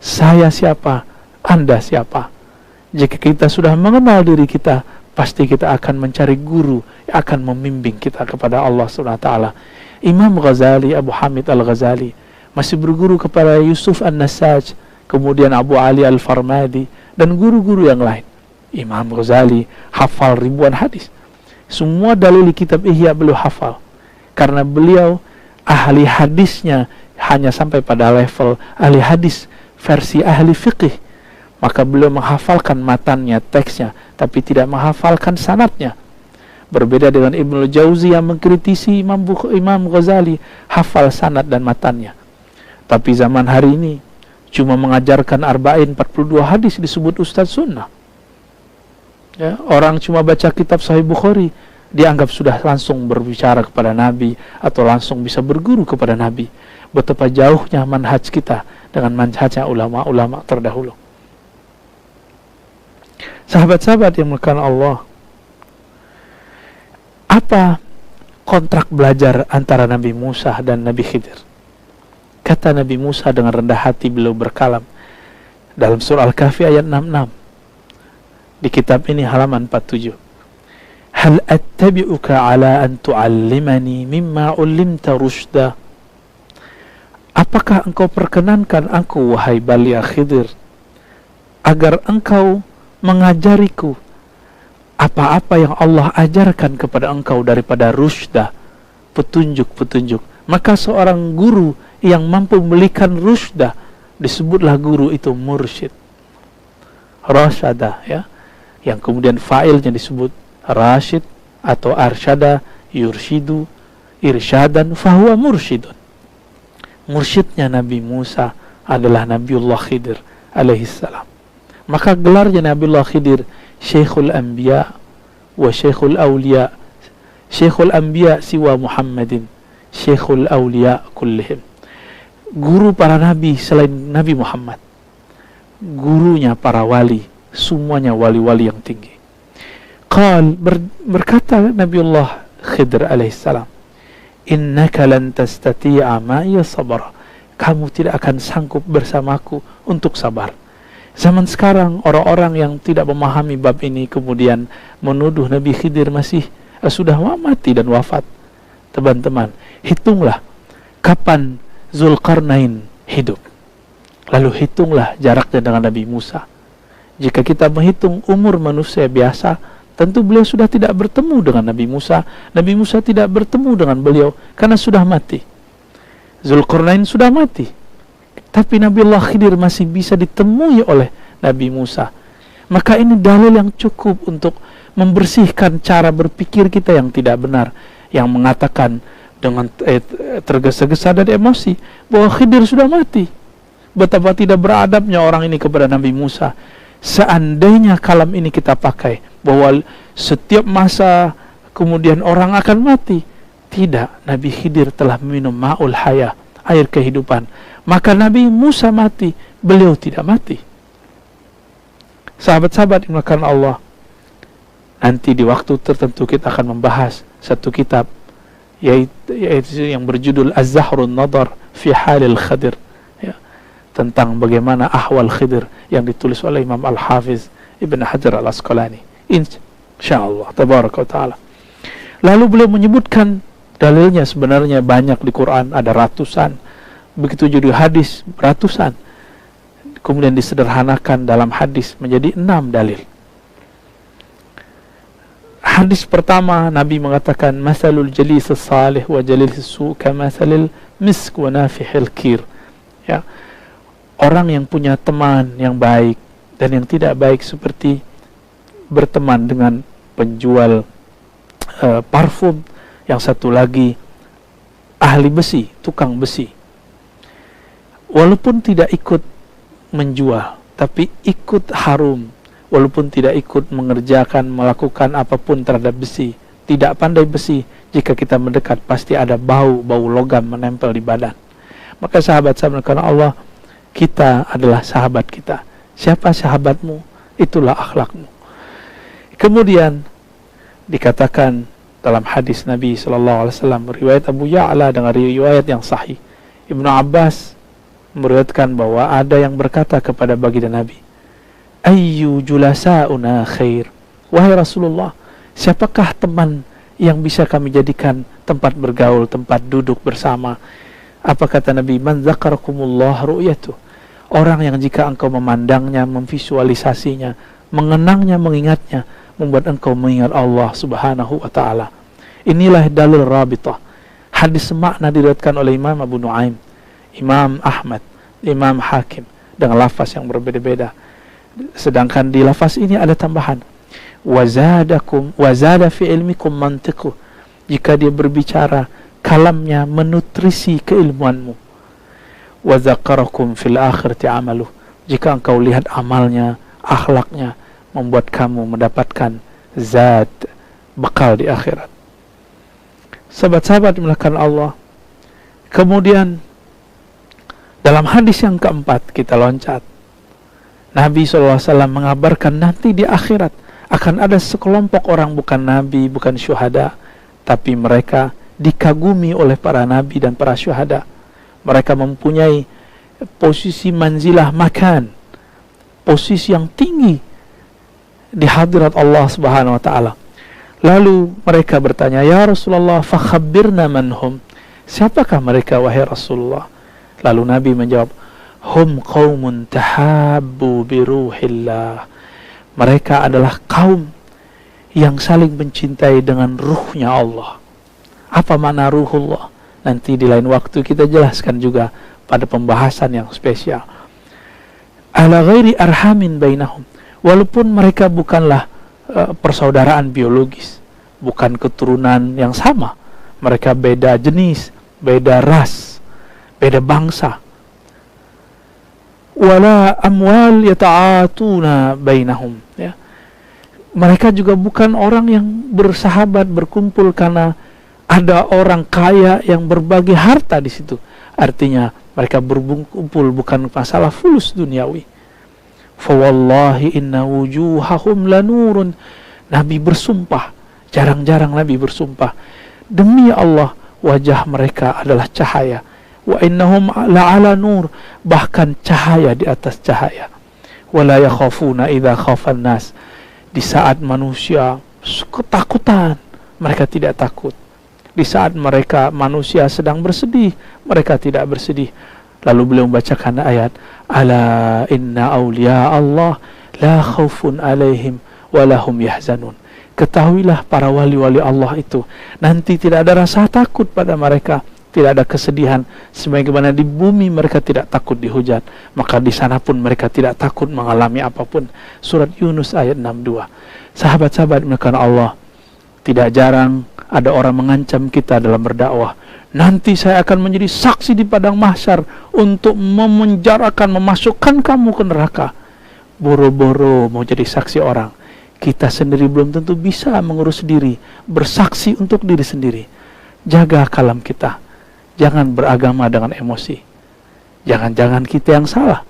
Saya siapa? Anda siapa? Jika kita sudah mengenal diri kita, pasti kita akan mencari guru yang akan membimbing kita kepada Allah SWT. Imam Ghazali, Abu Hamid Al-Ghazali masih berguru kepada Yusuf An-Nasaj, kemudian Abu Ali Al-Farmadi, dan guru-guru yang lain. Imam Ghazali hafal ribuan hadis. Semua dalil kitab Ihya beliau hafal, karena beliau ahli hadisnya hanya sampai pada level ahli hadis versi ahli fikih. Maka beliau menghafalkan matannya, teksnya, tapi tidak menghafalkan sanadnya. Berbeda dengan Ibnu Jauzi yang mengkritisi Imam Ghazali, hafal sanad dan matannya. Tapi zaman hari ini cuma mengajarkan arba'in 42 hadis disebut ustaz sunnah. Ya, orang cuma baca kitab Sahih Bukhari dianggap sudah langsung berbicara kepada Nabi atau langsung bisa berguru kepada Nabi. Betapa jauhnya manhaj kita dengan manhajnya ulama-ulama terdahulu. Sahabat-sahabat yang dimuliakan Allah, apa kontrak belajar antara Nabi Musa dan Nabi Khidir? Kata Nabi Musa dengan rendah hati beliau berkalam dalam surah Al-Kahfi ayat 66. Di kitab ini halaman 47. Hal attabi'uka ala an tu'allimani mimma ulimta rushda. Apakah engkau perkenankan aku wahai Balya Khidir agar engkau mengajariku apa-apa yang Allah ajarkan kepada engkau daripada rushda, petunjuk-petunjuk. Maka seorang guru yang mampu memberikan rushda disebutlah guru itu mursyid. Rasyada, ya, yang kemudian fa'ilnya disebut rasyid atau arsyada, yurshidu, irsyadan, fahuwa mursyidun. Mursyidnya Nabi Musa adalah Nabiullah Khidir alaihissalam. Maka gelarnya Nabiullah Khidir Syekhul Anbiya wa Syekhul Awliya. Syekhul Anbiya siwa Muhammadin, Syekhul Awliya kullihim. Guru para nabi selain Nabi Muhammad, gurunya para wali, semuanya wali-wali yang tinggi. Berkata Nabiullah Khidir alaihissalam, innaka lan tastati'a ma'iya sabra. Kamu tidak akan sanggup bersamaku untuk sabar. Zaman sekarang orang-orang yang tidak memahami bab ini kemudian menuduh Nabi Khidir masih sudah mati dan wafat. Teman-teman, hitunglah kapan Zulkarnain hidup. Lalu hitunglah jaraknya dengan Nabi Musa. Jika kita menghitung umur manusia biasa, tentu beliau sudah tidak bertemu dengan Nabi Musa. Nabi Musa tidak bertemu dengan beliau karena sudah mati. Zulkarnain sudah mati, tapi Nabi Allah Khidir masih bisa ditemui oleh Nabi Musa. Maka ini dalil yang cukup untuk membersihkan cara berpikir kita yang tidak benar, yang mengatakan dengan tergesa-gesa dan emosi bahwa Khidir sudah mati. Betapa tidak beradabnya orang ini kepada Nabi Musa. Seandainya kalam ini kita pakai bahwa setiap masa kemudian orang akan mati, tidak, Nabi Khidir telah minum ma'ul haya, air kehidupan. Maka Nabi Musa mati, beliau tidak mati. Sahabat-sahabat yang dimuliakan Allah, nanti di waktu tertentu kita akan membahas satu kitab yaitu yang berjudul Az-Zahrun Nadar fi Halil Khidir, ya, tentang bagaimana ahwal Khidir yang ditulis oleh Imam Al-Hafiz Ibn Hajar Al-Asqalani, insyaallah tabaraka wa ta'ala. Lalu beliau menyebutkan dalilnya sebenarnya banyak di Quran, ada ratusan. Begitu juga hadis ratusan. Kemudian disederhanakan dalam hadis menjadi 6 dalil. Hadis pertama Nabi mengatakan masalul jalis salih wa jalis su kamasalil misk wa nafihil kir. Ya. Orang yang punya teman yang baik dan yang tidak baik seperti berteman dengan penjual parfum, yang satu lagi ahli besi, tukang besi. Walaupun tidak ikut menjual, tapi ikut harum. Walaupun tidak ikut mengerjakan, melakukan apapun terhadap besi, tidak pandai besi, jika kita mendekat pasti ada bau logam menempel di badan. Maka sahabat-sahabat karena Allah, kita adalah sahabat kita. Siapa sahabatmu? Itulah akhlakmu. Kemudian dikatakan dalam hadis Nabi SAW, riwayat Abu Ya'la dengan riwayat yang sahih, Ibnu Abbas meriwayatkan bahwa ada yang berkata kepada baginda Nabi, ayyu julasa'una khair, wahai Rasulullah, siapakah teman yang bisa kami jadikan tempat bergaul, tempat duduk bersama? Apa kata Nabi? Man zakarakumullah ru'yatuh, orang yang jika engkau memandangnya, memvisualisasinya, mengenangnya, mengingatnya, membuat engkau mengingat Allah Subhanahu wa ta'ala. Inilah dalil rabitah. Hadis semakna diriwayatkan oleh Imam Abu Nuaim, Imam Ahmad, Imam Hakim dengan lafaz yang berbeda-beda. Sedangkan di lafaz ini ada tambahan wazada fi ilmikum mantiqu. Jika dia berbicara, kalamnya menutrisi keilmuanmu. Wa zakarakum fil akhirati amaluh. Jika engkau lihat amalnya, akhlaknya, membuat kamu mendapatkan zat, bekal di akhirat. Sahabat-sahabat dimuliakan Allah. Kemudian dalam hadis yang keempat kita loncat, Nabi SAW mengabarkan nanti di akhirat akan ada sekelompok orang, bukan nabi, bukan syuhada, tapi mereka dikagumi oleh para nabi dan para syuhada. Mereka mempunyai posisi manzilah makan, posisi yang tinggi di hadirat Allah Subhanahu wa ta'ala. Lalu mereka bertanya, ya Rasulullah, fakhabbirna manhum, siapakah mereka wahai Rasulullah? Lalu Nabi menjawab, hum qaumun tahabbu biruhillah, mereka adalah kaum yang saling mencintai dengan ruhnya Allah. Apa makna ruhullah? Nanti di lain waktu kita jelaskan juga pada pembahasan yang spesial. Ala ghairi arhamin bainahum, walaupun mereka bukanlah persaudaraan biologis, bukan keturunan yang sama, mereka beda jenis, beda ras, beda bangsa. Wala amwal yata'atuna bainahum, ya. Mereka juga bukan orang yang bersahabat, berkumpul karena ada orang kaya yang berbagi harta di situ. Artinya mereka berkumpul bukan masalah fulus duniawi. Fawallahi inna wujuhahum lanurun. Nabi bersumpah, jarang-jarang Nabi bersumpah, demi Allah, wajah mereka adalah cahaya. Wa innahum la'ala nur, bahkan cahaya di atas cahaya. Wala yakhafuna idza khafan nas, di saat manusia ketakutan, mereka tidak takut. Di saat manusia sedang bersedih, mereka tidak bersedih. Lalu beliau membacakan ayat, ala inna awliya Allah la khawfun alaihim walahum yahzanun. Ketahuilah para wali-wali Allah itu nanti tidak ada rasa takut pada mereka, tidak ada kesedihan. Sebagaimana di bumi mereka tidak takut dihujat, maka di sana pun mereka tidak takut mengalami apapun. Surat Yunus ayat 62. Sahabat-sahabat melakukan Allah, tidak jarang ada orang mengancam kita dalam berdakwah. Nanti saya akan menjadi saksi di padang mahsyar untuk memenjarakan, memasukkan kamu ke neraka. Boro-boro mau jadi saksi orang, kita sendiri belum tentu bisa mengurus diri, bersaksi untuk diri sendiri. Jaga kalam kita, jangan beragama dengan emosi. Jangan-jangan kita yang salah.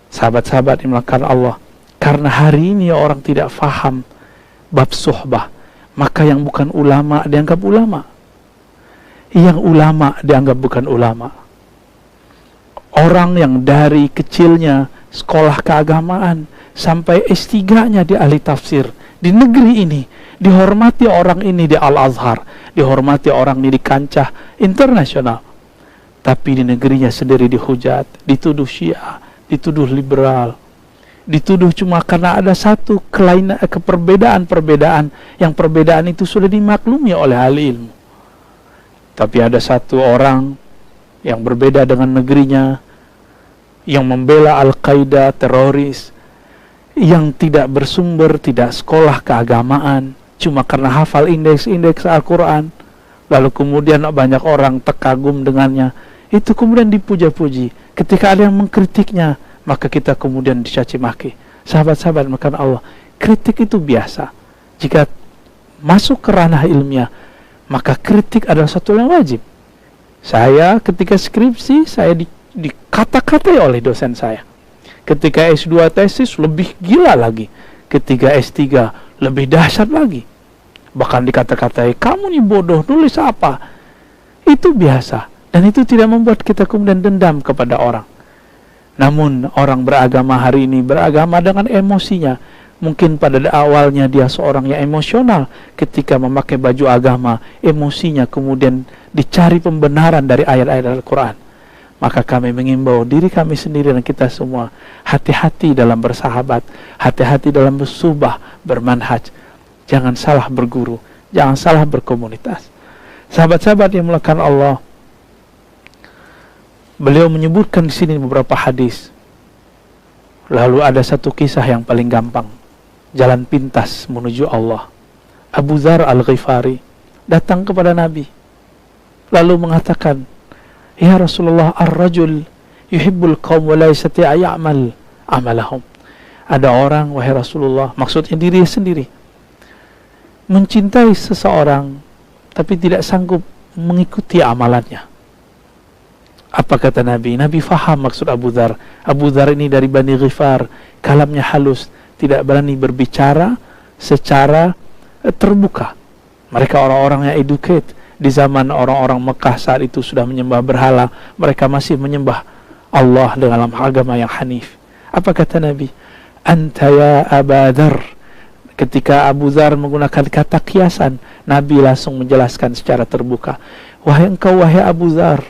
Sahabat-sahabat yang melakukan Allah, karena hari ini orang tidak faham bab suhbah, maka yang bukan ulama dianggap ulama, yang ulama dianggap bukan ulama. Orang yang dari kecilnya sekolah keagamaan sampai S3-nya di ahli tafsir di negeri ini, dihormati orang ini di Al-Azhar, dihormati orang ini di kancah internasional, tapi di negerinya sendiri dihujat, dituduh Syiah, dituduh liberal, dituduh cuma karena ada satu perbedaan-perbedaan yang perbedaan itu sudah dimaklumi oleh ahli ilmu. Tapi ada satu orang yang berbeda dengan negerinya, yang membela Al-Qaeda, teroris, yang tidak bersumber, tidak sekolah keagamaan, cuma karena hafal indeks-indeks Al-Quran, lalu kemudian banyak orang terkagum dengannya, itu kemudian dipuja-puji. Ketika ada yang mengkritiknya, maka kita kemudian dicaci maki. Sahabat-sahabat makan Allah, kritik itu biasa. Jika masuk ke ranah ilmiah, maka kritik adalah satu yang wajib. Saya ketika skripsi, saya dikata-katai oleh dosen saya. Ketika S2 tesis lebih gila lagi. Ketika S3 lebih dahsyat lagi. Bahkan dikata-katai, kamu nih bodoh, nulis apa? Itu biasa. Dan itu tidak membuat kita kemudian dendam kepada orang. Namun orang beragama hari ini beragama dengan emosinya. Mungkin pada awalnya dia seorang yang emosional. Ketika memakai baju agama, emosinya kemudian dicari pembenaran dari ayat-ayat Al-Quran. Maka kami mengimbau diri kami sendiri dan kita semua, hati-hati dalam bersahabat, hati-hati dalam bersuhbah, bermanhaj. Jangan salah berguru, jangan salah berkomunitas. Sahabat-sahabat yang melakukan Allah, beliau menyebutkan di sini beberapa hadis. Lalu ada satu kisah yang paling gampang, jalan pintas menuju Allah. Abu Dzar Al-Ghifari datang kepada Nabi, lalu mengatakan, ya Rasulullah, ar-rajul yuhibbul qaum wa la yastati' ya'mal amalahum. Ada orang, wahai Rasulullah, maksudnya diri sendiri, mencintai seseorang tapi tidak sanggup mengikuti amalannya. Apa kata Nabi? Nabi faham maksud Abu Dzar. Abu Dzar ini dari Bani Ghifar, kalamnya halus, tidak berani berbicara secara terbuka. Mereka orang-orang yang educate. Di zaman orang-orang Mekah saat itu sudah menyembah berhala, mereka masih menyembah Allah dalam agama yang hanif. Apa kata Nabi? Anta ya Aba Dzar. Ketika Abu Dzar menggunakan kata kiasan, Nabi langsung menjelaskan secara terbuka, wahai engkau, wahai Abu Dzar,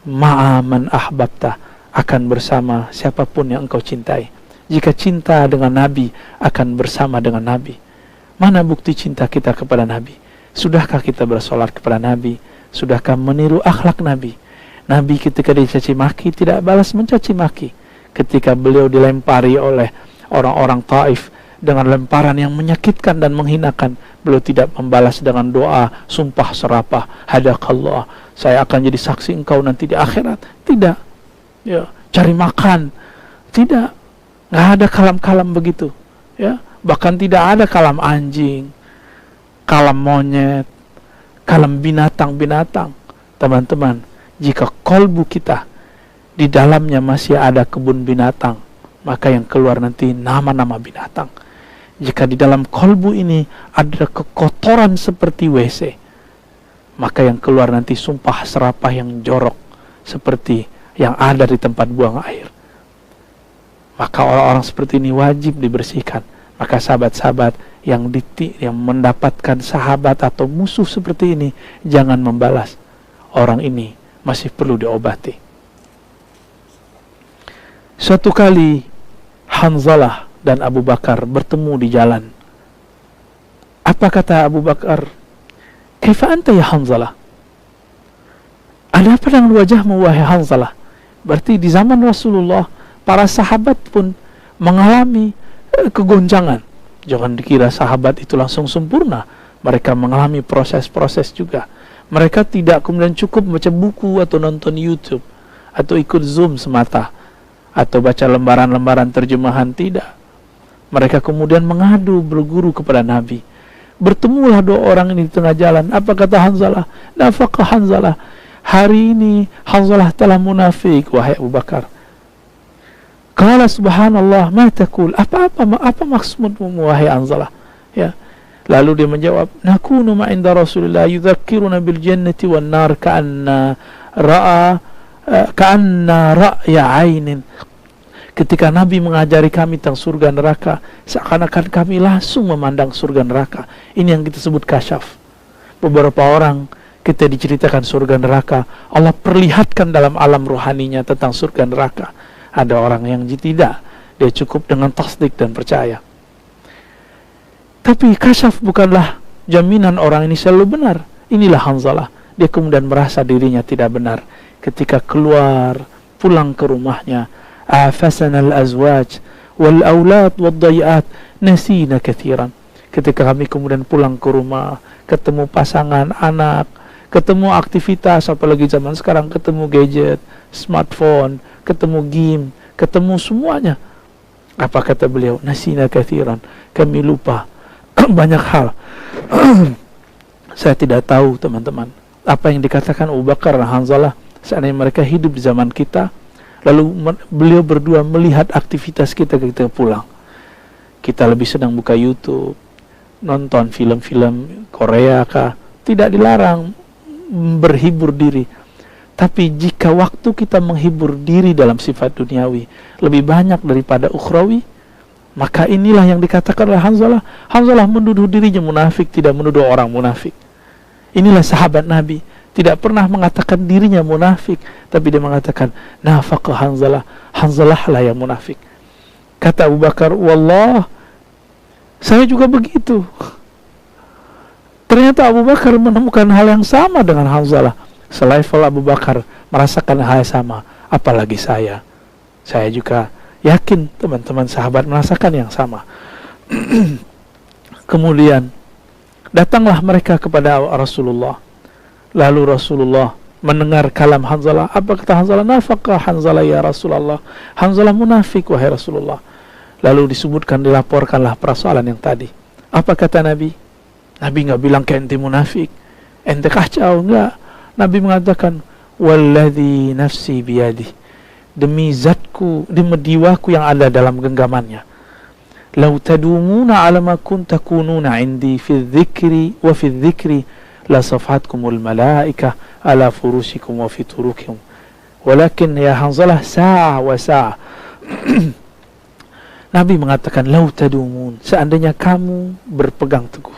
ma'aman ahbabta, akan bersama siapapun yang engkau cintai. Jika cinta dengan Nabi, akan bersama dengan Nabi. Mana bukti cinta kita kepada Nabi? Sudahkah kita bersolat kepada Nabi? Sudahkah meniru akhlak Nabi? Nabi ketika dicaci maki tidak balas mencaci maki. Ketika beliau dilempari oleh orang-orang Taif dengan lemparan yang menyakitkan dan menghinakan, beliau tidak membalas dengan doa sumpah serapah, hadakallah, saya akan jadi saksi engkau nanti di akhirat. Tidak. Ya, cari makan. Tidak. Nggak ada kalam-kalam begitu. Ya, bahkan tidak ada kalam anjing, kalam monyet, kalam binatang-binatang. Teman-teman, jika kolbu kita di dalamnya masih ada kebun binatang, maka yang keluar nanti nama-nama binatang. Jika di dalam kolbu ini ada kekotoran seperti WC, maka yang keluar nanti sumpah serapah yang jorok seperti yang ada di tempat buang air. Maka orang-orang seperti ini wajib dibersihkan. Maka sahabat-sahabat yang mendapatkan sahabat atau musuh seperti ini, jangan membalas. Orang ini masih perlu diobati. Suatu kali Hanzalah dan Abu Bakar bertemu di jalan. Apa kata Abu Bakar? Kaifa anta ya Hanzalah? Ada apa dengan wajahmu wahai Hanzalah? Berarti di zaman Rasulullah para sahabat pun mengalami kegoncangan. Jangan dikira sahabat itu langsung sempurna. Mereka mengalami proses-proses juga. Mereka tidak kemudian cukup baca buku atau nonton YouTube atau ikut Zoom semata atau baca lembaran-lembaran terjemahan, tidak. Mereka kemudian mengadu, berguru kepada Nabi. Bertemulah dua orang ini di tengah jalan. Apa kata Hanzalah? Nafaqah Hanzalah. Hari ini Hanzalah telah munafik wahai Abu Bakar. Qala subhanallah ma taqul? Apa maksudmu wahai Hanzalah? Ya. Lalu dia menjawab, nakunu ma inda Rasulillah yudzakkiruna bil jannati wan nar ka'anna ra'ya 'ainin. Ketika Nabi mengajari kami tentang surga neraka, seakan-akan kami langsung memandang surga neraka. Ini yang kita sebut kasyaf. Beberapa orang kita diceritakan surga neraka, Allah perlihatkan dalam alam rohaninya tentang surga neraka. Ada orang yang tidak, dia cukup dengan tasdik dan percaya. Tapi kasyaf bukanlah jaminan orang ini selalu benar. Inilah Hanzalah. Dia kemudian merasa dirinya tidak benar ketika keluar, pulang ke rumahnya. Afasana al-azwaj wal aulad wad dayat nasina kathiran. Ketika kami kemudian pulang ke rumah, ketemu pasangan, anak, ketemu aktivitas, apalagi zaman sekarang ketemu gadget, smartphone, ketemu game, ketemu semuanya. Apa kata beliau? Nasina kathiran. Kami lupa banyak hal. Saya tidak tahu teman-teman apa yang dikatakan Abu Bakar dan Hanzalah seandainya mereka hidup di zaman kita. Lalu beliau berdua melihat aktivitas kita ketika pulang. Kita lebih sedang buka YouTube, nonton film-film Korea kah, tidak dilarang berhibur diri. Tapi jika waktu kita menghibur diri dalam sifat duniawi lebih banyak daripada ukhrawi, maka inilah yang dikatakan oleh Hanzalah. Hanzalah menuduh dirinya munafik, tidak menuduh orang munafik. Inilah sahabat Nabi, tidak pernah mengatakan dirinya munafik, tapi dia mengatakan nafaqah Hanzalah. Hanzalah lah yang munafik. Kata Abu Bakar, wallah, saya juga begitu. Ternyata Abu Bakar menemukan hal yang sama dengan Hanzalah. Selevel Abu Bakar merasakan hal yang sama, apalagi saya. Saya juga yakin teman-teman sahabat merasakan yang sama. Kemudian datanglah mereka kepada Rasulullah. Lalu Rasulullah mendengar kalam Hanzalah. Apa kata Hanzalah? Nafaqah Hanzalah ya Rasulullah. Hanzalah munafik wahai Rasulullah. Lalu disebutkan, dilaporkanlah persoalan yang tadi. Apa kata Nabi? Nabi enggak bilang ke ente munafik, ente kacau, enggak. Nabi mengatakan, walladzi nafsi biyadi, demi zatku, demi jiwaku yang ada dalam genggamannya. Lau tadumuna ala ma kunta kununa indi fi dzikri wa fi dzikri la safatkumul malaika ala furusikum wa fi turukikum. Walakin ya Hanzalah sa'a wa sa'a. Nabi mengatakan, lau tadumun, seandainya kamu berpegang teguh,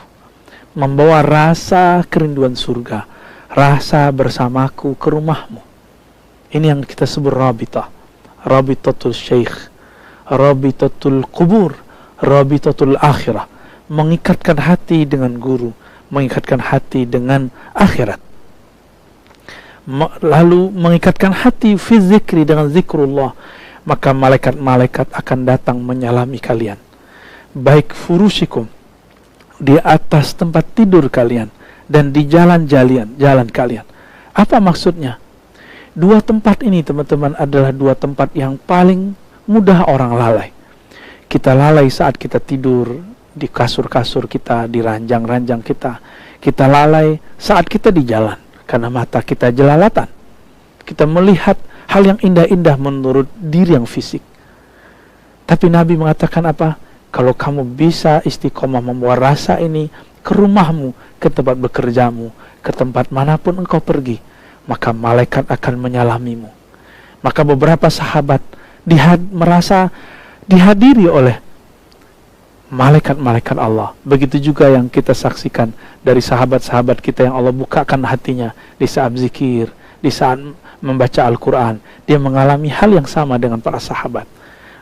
membawa rasa kerinduan surga, rasa bersamaku ke rumahmu. Ini yang kita sebut rabitah. Rabitatul syekh, rabitatul kubur, rabitatul akhirah. Mengikatkan hati dengan guru, mengikatkan hati dengan akhirat. Lalu mengikatkan hati fi zikri, dengan zikrullah. Maka malaikat-malaikat akan datang menyalami kalian, baik furusikum, di atas tempat tidur kalian, dan di jalan kalian. Apa maksudnya? Dua tempat ini teman-teman adalah dua tempat yang paling mudah orang lalai. Kita lalai saat kita tidur di kasur-kasur kita, di ranjang-ranjang kita. Kita lalai saat kita di jalan, karena mata kita jelalatan. Kita melihat hal yang indah-indah menurut diri yang fisik. Tapi Nabi mengatakan apa? Kalau kamu bisa istiqomah membawa rasa ini ke rumahmu, ke tempat bekerjamu, ke tempat manapun engkau pergi, maka malaikat akan menyalamimu. Maka beberapa sahabat merasa dihadiri oleh malaikat-malaikat Allah. Begitu juga yang kita saksikan dari sahabat-sahabat kita yang Allah bukakan hatinya di saat zikir, di saat membaca Al-Quran. Dia mengalami hal yang sama dengan para sahabat.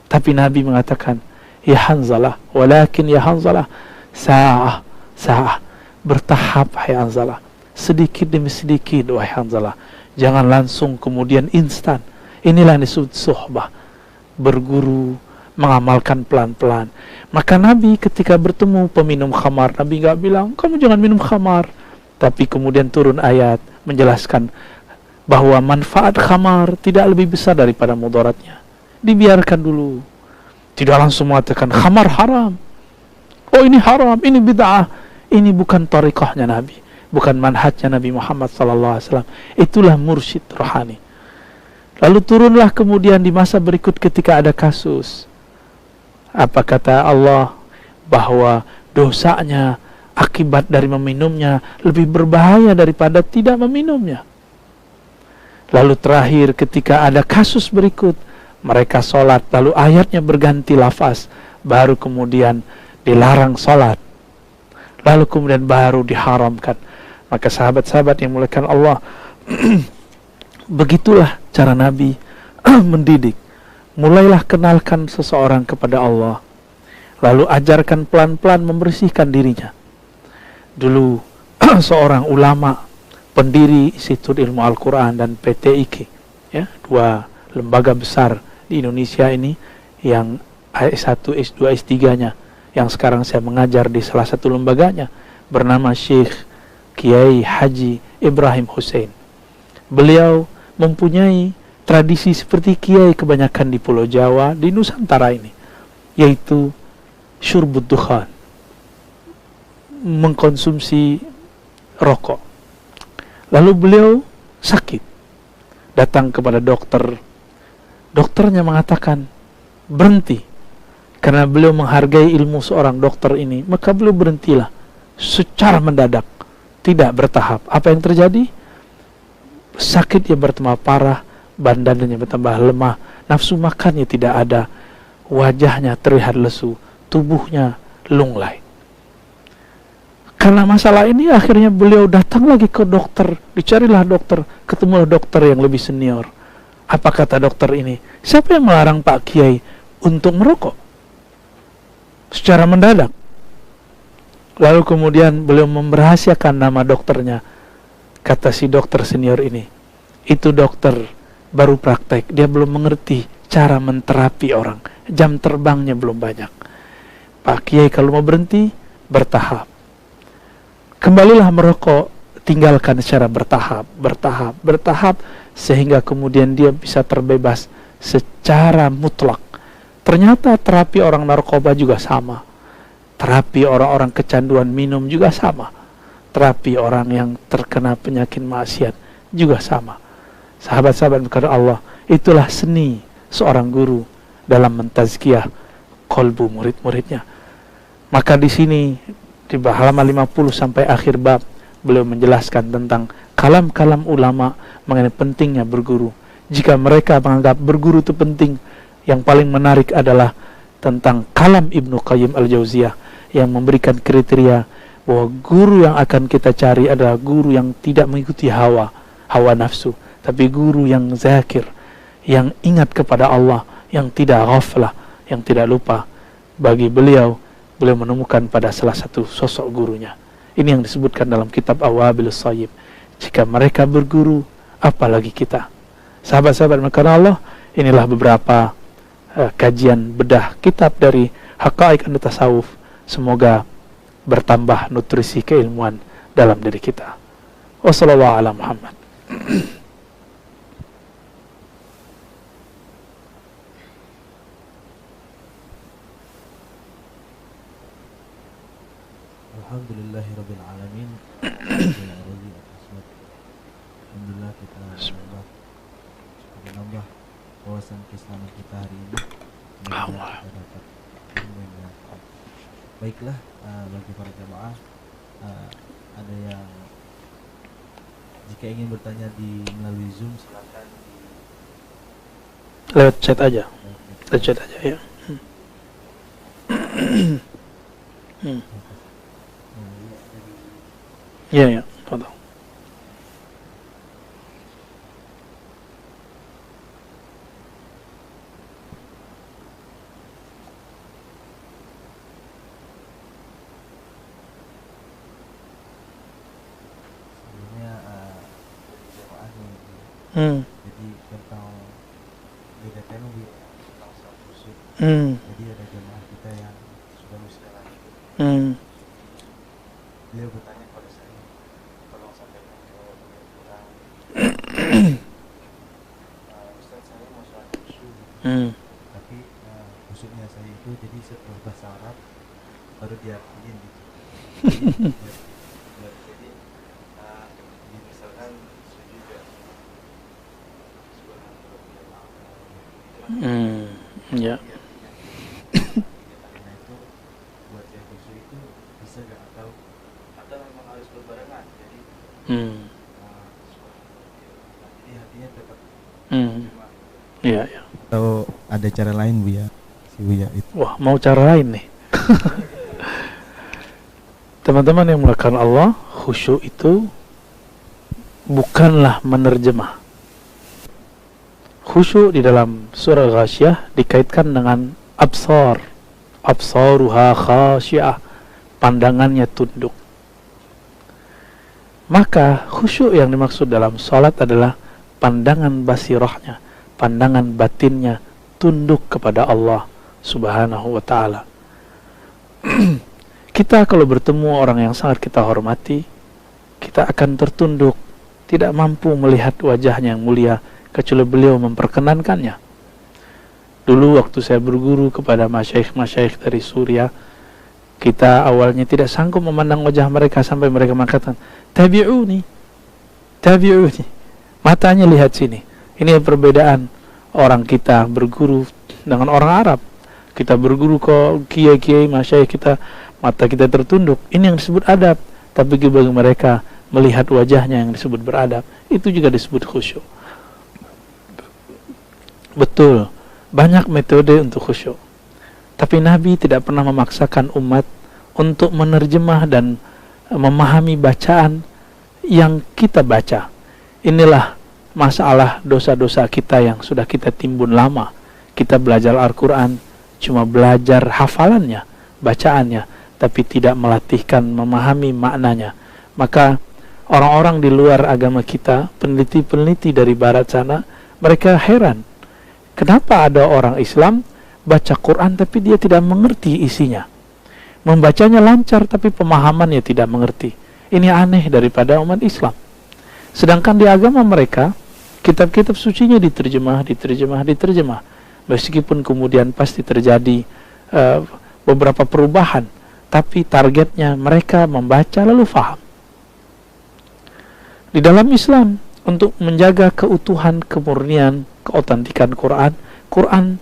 Tapi Nabi mengatakan, ya Hanzalah, walakin ya Hanzalah, sa'ah, bertahap hai Hanzalah, sedikit demi sedikit wahai Hanzalah, jangan langsung kemudian instan. Inilah yang disebut suhbah, berguru, mengamalkan pelan-pelan. Maka Nabi ketika bertemu peminum khamar, Nabi gak bilang, kamu jangan minum khamar. Tapi kemudian turun ayat menjelaskan bahwa manfaat khamar tidak lebih besar daripada mudaratnya. Dibiarkan dulu. Tidak langsung mengatakan khamar haram. Oh ini haram, ini bid'ah. Ini bukan tariqahnya Nabi, bukan manhajnya Nabi Muhammad SAW. Itulah mursyid rohani. Lalu turunlah kemudian di masa berikut ketika ada kasus. Apa kata Allah? Bahwa dosanya akibat dari meminumnya lebih berbahaya daripada tidak meminumnya. Lalu terakhir ketika ada kasus berikut, mereka sholat, lalu ayatnya berganti lafaz, baru kemudian dilarang sholat, lalu kemudian baru diharamkan. Maka sahabat-sahabat yang muliakan Allah, begitulah cara Nabi mendidik. Mulailah kenalkan seseorang kepada Allah, lalu ajarkan pelan-pelan membersihkan dirinya. Dulu seorang ulama, pendiri Institut Ilmu Al-Quran dan PTIQ, ya, dua lembaga besar di Indonesia ini, yang S1, S2, S3-nya, yang sekarang saya mengajar di salah satu lembaganya, bernama Syekh Kiai Haji Ibrahim Hussein. Beliau mempunyai tradisi seperti kiai kebanyakan di Pulau Jawa, di Nusantara ini, yaitu syurbud dukhan, mengkonsumsi rokok. Lalu beliau sakit, datang kepada dokter. Dokternya mengatakan berhenti. Karena beliau menghargai ilmu seorang dokter ini, maka beliau berhentilah secara mendadak, tidak bertahap. Apa yang terjadi? Sakitnya bertambah parah, badannya bertambah lemah, nafsu makannya tidak ada, wajahnya terlihat lesu, tubuhnya lunglai. Karena masalah ini akhirnya beliau datang lagi ke dokter, dicarilah dokter, ketemu dokter yang lebih senior. Apa kata dokter ini? Siapa yang melarang Pak Kiai untuk merokok? Secara mendadak. Lalu kemudian beliau merahasiakan nama dokternya. Kata si dokter senior ini, itu dokter baru praktek, dia belum mengerti cara menterapi orang, jam terbangnya belum banyak. Pak Kiai kalau mau berhenti, bertahap. Kembalilah merokok, tinggalkan secara bertahap, sehingga kemudian dia bisa terbebas secara mutlak. Ternyata terapi orang narkoba juga sama, terapi orang-orang kecanduan minum juga sama, terapi orang yang terkena penyakit maksiat juga sama. Sahabat-sahabat kepada Allah, itulah seni seorang guru dalam mentazkiyah kolbu murid-muridnya. Maka di sini di halaman 50 sampai akhir bab, beliau menjelaskan tentang kalam-kalam ulama mengenai pentingnya berguru. Jika mereka menganggap berguru itu penting, yang paling menarik adalah tentang kalam Ibnu Qayyim Al-Jauziyah yang memberikan kriteria bahwa guru yang akan kita cari adalah guru yang tidak mengikuti hawa nafsu, tapi guru yang zakir, yang ingat kepada Allah, yang tidak ghaflah, yang tidak lupa. Bagi beliau menemukan pada salah satu sosok gurunya. Ini yang disebutkan dalam kitab Awabilus Shayyib. Jika mereka berguru, apalagi kita. Sahabat-sahabat karena Allah, inilah beberapa kajian bedah kitab dari Haqaiq an-Tasawuf. Semoga bertambah nutrisi keilmuan dalam diri kita. Wassallallahu ala Muhammad. Alhamdulillahirabbil alamin. Alhamdulillah kita menambah wawasan keislaman kita hari ini. Semoga kita dapat ilmu yang manfaat. Baiklah, bagi para jamaah, ada yang Jika ingin bertanya di melalui Zoom silakan lewat chat aja. Lewat chat aja ya. Ya ya, tafadhal. sebelumnya dari jamaah nih. Hmm. Jadi tentang beda tema tentang sholat khusyuk. Jadi ada jamaah kita yang sudah usia lanjut. Beliau bertanya pada saya, tolong sampaikan ke beliau kurang. Ustaz, saya mau sholat khusyuk, tapi khusyuknya saya itu jadi setelah bahasa Arab baru diartiin gitu. Jadi misalkan sujud ya, Ya. karena itu buat saya khusyuk itu bisa gak atau memang harus berbarengan. Jadi jadi hatinya tetap Ya ya. atau ada cara lain Bu ya, si Buya itu. Wah, mau cara lain nih. Teman-teman yang melakukan Allah, khusyuk itu bukanlah menerjemah. Khusyuk di dalam surah Ghasyiyah dikaitkan dengan absar. Absaruha khasyiah, pandangannya tunduk. Maka khusyuk yang dimaksud dalam salat adalah pandangan basirahnya, pandangan batinnya tunduk kepada Allah Subhanahu wa ta'ala. Kita kalau bertemu orang yang sangat kita hormati, kita akan tertunduk, tidak mampu melihat wajahnya yang mulia kecuali beliau memperkenankannya. Dulu waktu saya berguru kepada masyaikh-masyaikh dari Suriah, kita awalnya tidak sanggup memandang wajah mereka sampai mereka mengatakan, tabi'uni, tabi'uni, matanya lihat sini. Ini perbedaan orang kita berguru dengan orang Arab. Kita berguru ke kiai-kiai, masyaikh kita, mata kita tertunduk. Ini yang disebut adab. Tapi bagi mereka melihat wajahnya yang disebut beradab, itu juga disebut khusyuk. Betul, banyak metode untuk khusyuk. Tapi Nabi tidak pernah memaksakan umat untuk menerjemah dan memahami bacaan yang kita baca. Inilah masalah dosa-dosa kita yang sudah kita timbun lama. Kita belajar Al-Quran cuma belajar hafalannya, bacaannya, tapi tidak melatihkan memahami maknanya. Maka orang-orang di luar agama kita, peneliti-peneliti dari barat sana, mereka heran, kenapa ada orang Islam baca Quran tapi dia tidak mengerti isinya, membacanya lancar tapi pemahamannya tidak mengerti. Ini aneh daripada umat Islam. Sedangkan di agama mereka, kitab-kitab sucinya diterjemah. Meskipun kemudian pasti terjadi beberapa perubahan, tapi targetnya mereka membaca lalu faham. Di dalam Islam, untuk menjaga keutuhan, kemurnian, keotentikan Quran, Quran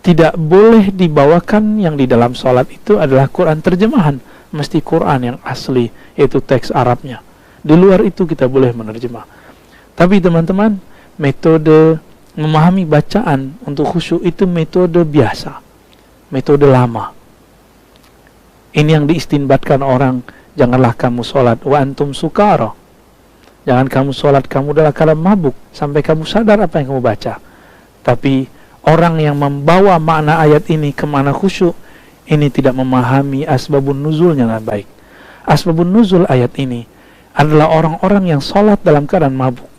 tidak boleh dibawakan yang di dalam sholat itu adalah Quran terjemahan, mesti Quran yang asli, yaitu teks Arabnya. Di luar itu kita boleh menerjemah. Tapi teman-teman, metode memahami bacaan untuk khusyuk itu metode biasa, metode lama. Ini yang diistinbatkan orang, janganlah kamu sholat wa antum sukara. Jangan kamu sholat, kamu dalam keadaan mabuk, sampai kamu sadar apa yang kamu baca. Tapi orang yang membawa makna ayat ini ke mana khusyuk, ini tidak memahami asbabun nuzulnya dengan baik. Asbabun nuzul ayat ini adalah orang-orang yang sholat dalam keadaan mabuk.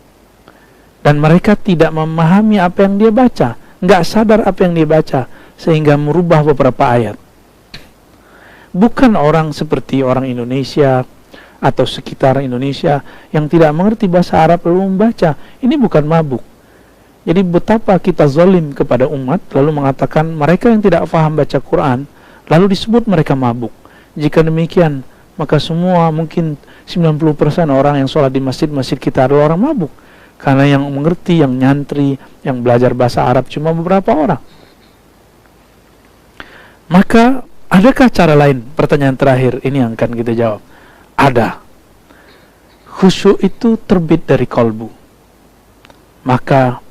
Dan mereka tidak memahami apa yang dia baca, nggak sadar apa yang dia baca, sehingga merubah beberapa ayat. Bukan orang seperti orang Indonesia atau sekitar Indonesia yang tidak mengerti bahasa Arab lalu membaca. Ini bukan mabuk. Jadi betapa kita zalim kepada umat lalu mengatakan mereka yang tidak paham baca Quran lalu disebut mereka mabuk. Jika demikian, maka semua mungkin 90% orang yang sholat di masjid-masjid kita adalah orang mabuk. Karena yang mengerti, yang nyantri, yang belajar bahasa Arab cuma beberapa orang. Maka adakah cara lain? Pertanyaan terakhir ini yang akan kita jawab. Ada. khusyuk itu terbit dari kolbu. Maka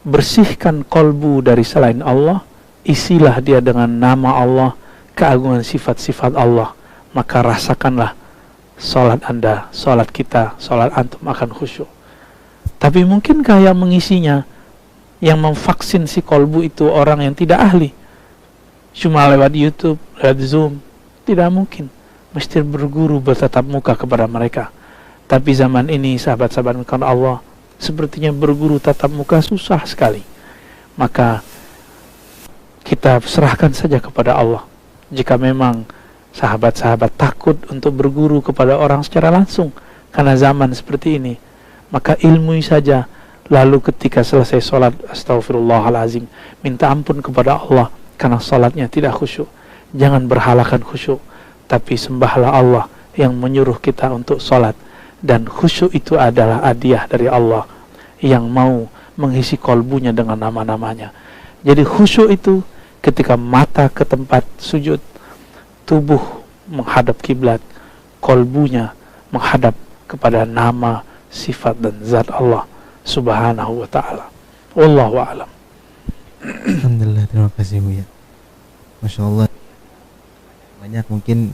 bersihkan kolbu dari selain Allah, isilah dia dengan nama Allah, keagungan sifat-sifat Allah, maka rasakanlah salat Anda, salat kita, salat antum akan khusyuk. Tapi mungkinkah yang mengisinya, yang memvaksin si kolbu itu orang yang tidak ahli? Cuma lewat YouTube, lewat Zoom? Tidak mungkin. Mesti berguru, bertatap muka kepada mereka. Tapi zaman ini, sahabat-sahabat Allah, sepertinya berguru tatap muka susah sekali. Maka kita serahkan saja kepada Allah. Jika memang sahabat-sahabat takut untuk berguru kepada orang secara langsung karena zaman seperti ini, maka ilmui saja. Lalu ketika selesai sholat, astagfirullahalazim, minta ampun kepada Allah karena sholatnya tidak khusyuk. Jangan berhalakan khusyuk, tapi sembahlah Allah yang menyuruh kita untuk sholat. Dan khusyuk itu adalah hadiah dari Allah yang mau mengisi kolbunya dengan nama-namanya. Jadi khusyuk itu ketika mata ke tempat sujud, tubuh menghadap kiblat, kolbunya menghadap kepada nama, sifat dan zat Allah subhanahu wa ta'ala. Wallahu a'lam. Alhamdulillah, terima kasih Buya. Masya Allah, banyak mungkin,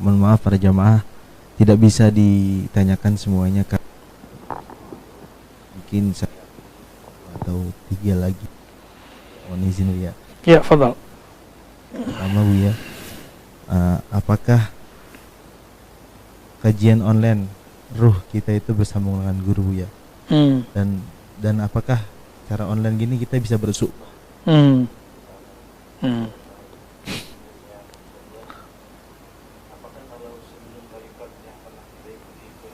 mohon maaf para jamaah, tidak bisa ditanyakan semuanya, mungkin saya atau 3 lagi. Mohon izin Buya. Ya, fadal. Pertama Buya, apakah kajian online ruh kita itu bersambung dengan guru Buya? Dan apakah cara online gini kita bisa bersuhbah? Apakah kalau sebelum tarikat yang pernah kita ikuti ke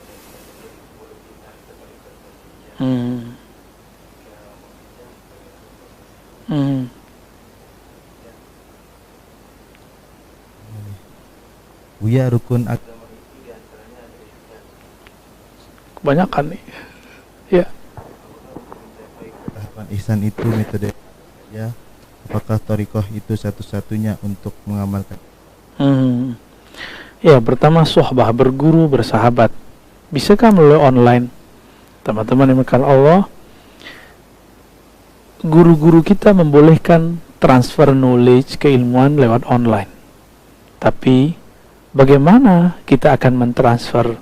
boleh kita tarikat Buya, rukun agama itu diantaranya ada ihsan. Kebanyakan nih. Ya. Tahapan ihsan itu metode ya. Apakah thariqah itu satu-satunya untuk mengamalkan? Ya, pertama suhbah, berguru, bersahabat. Bisakah melalui online? Teman-teman yang dimuliakan Allah, guru-guru kita membolehkan transfer knowledge, keilmuan lewat online. Tapi bagaimana kita akan mentransfer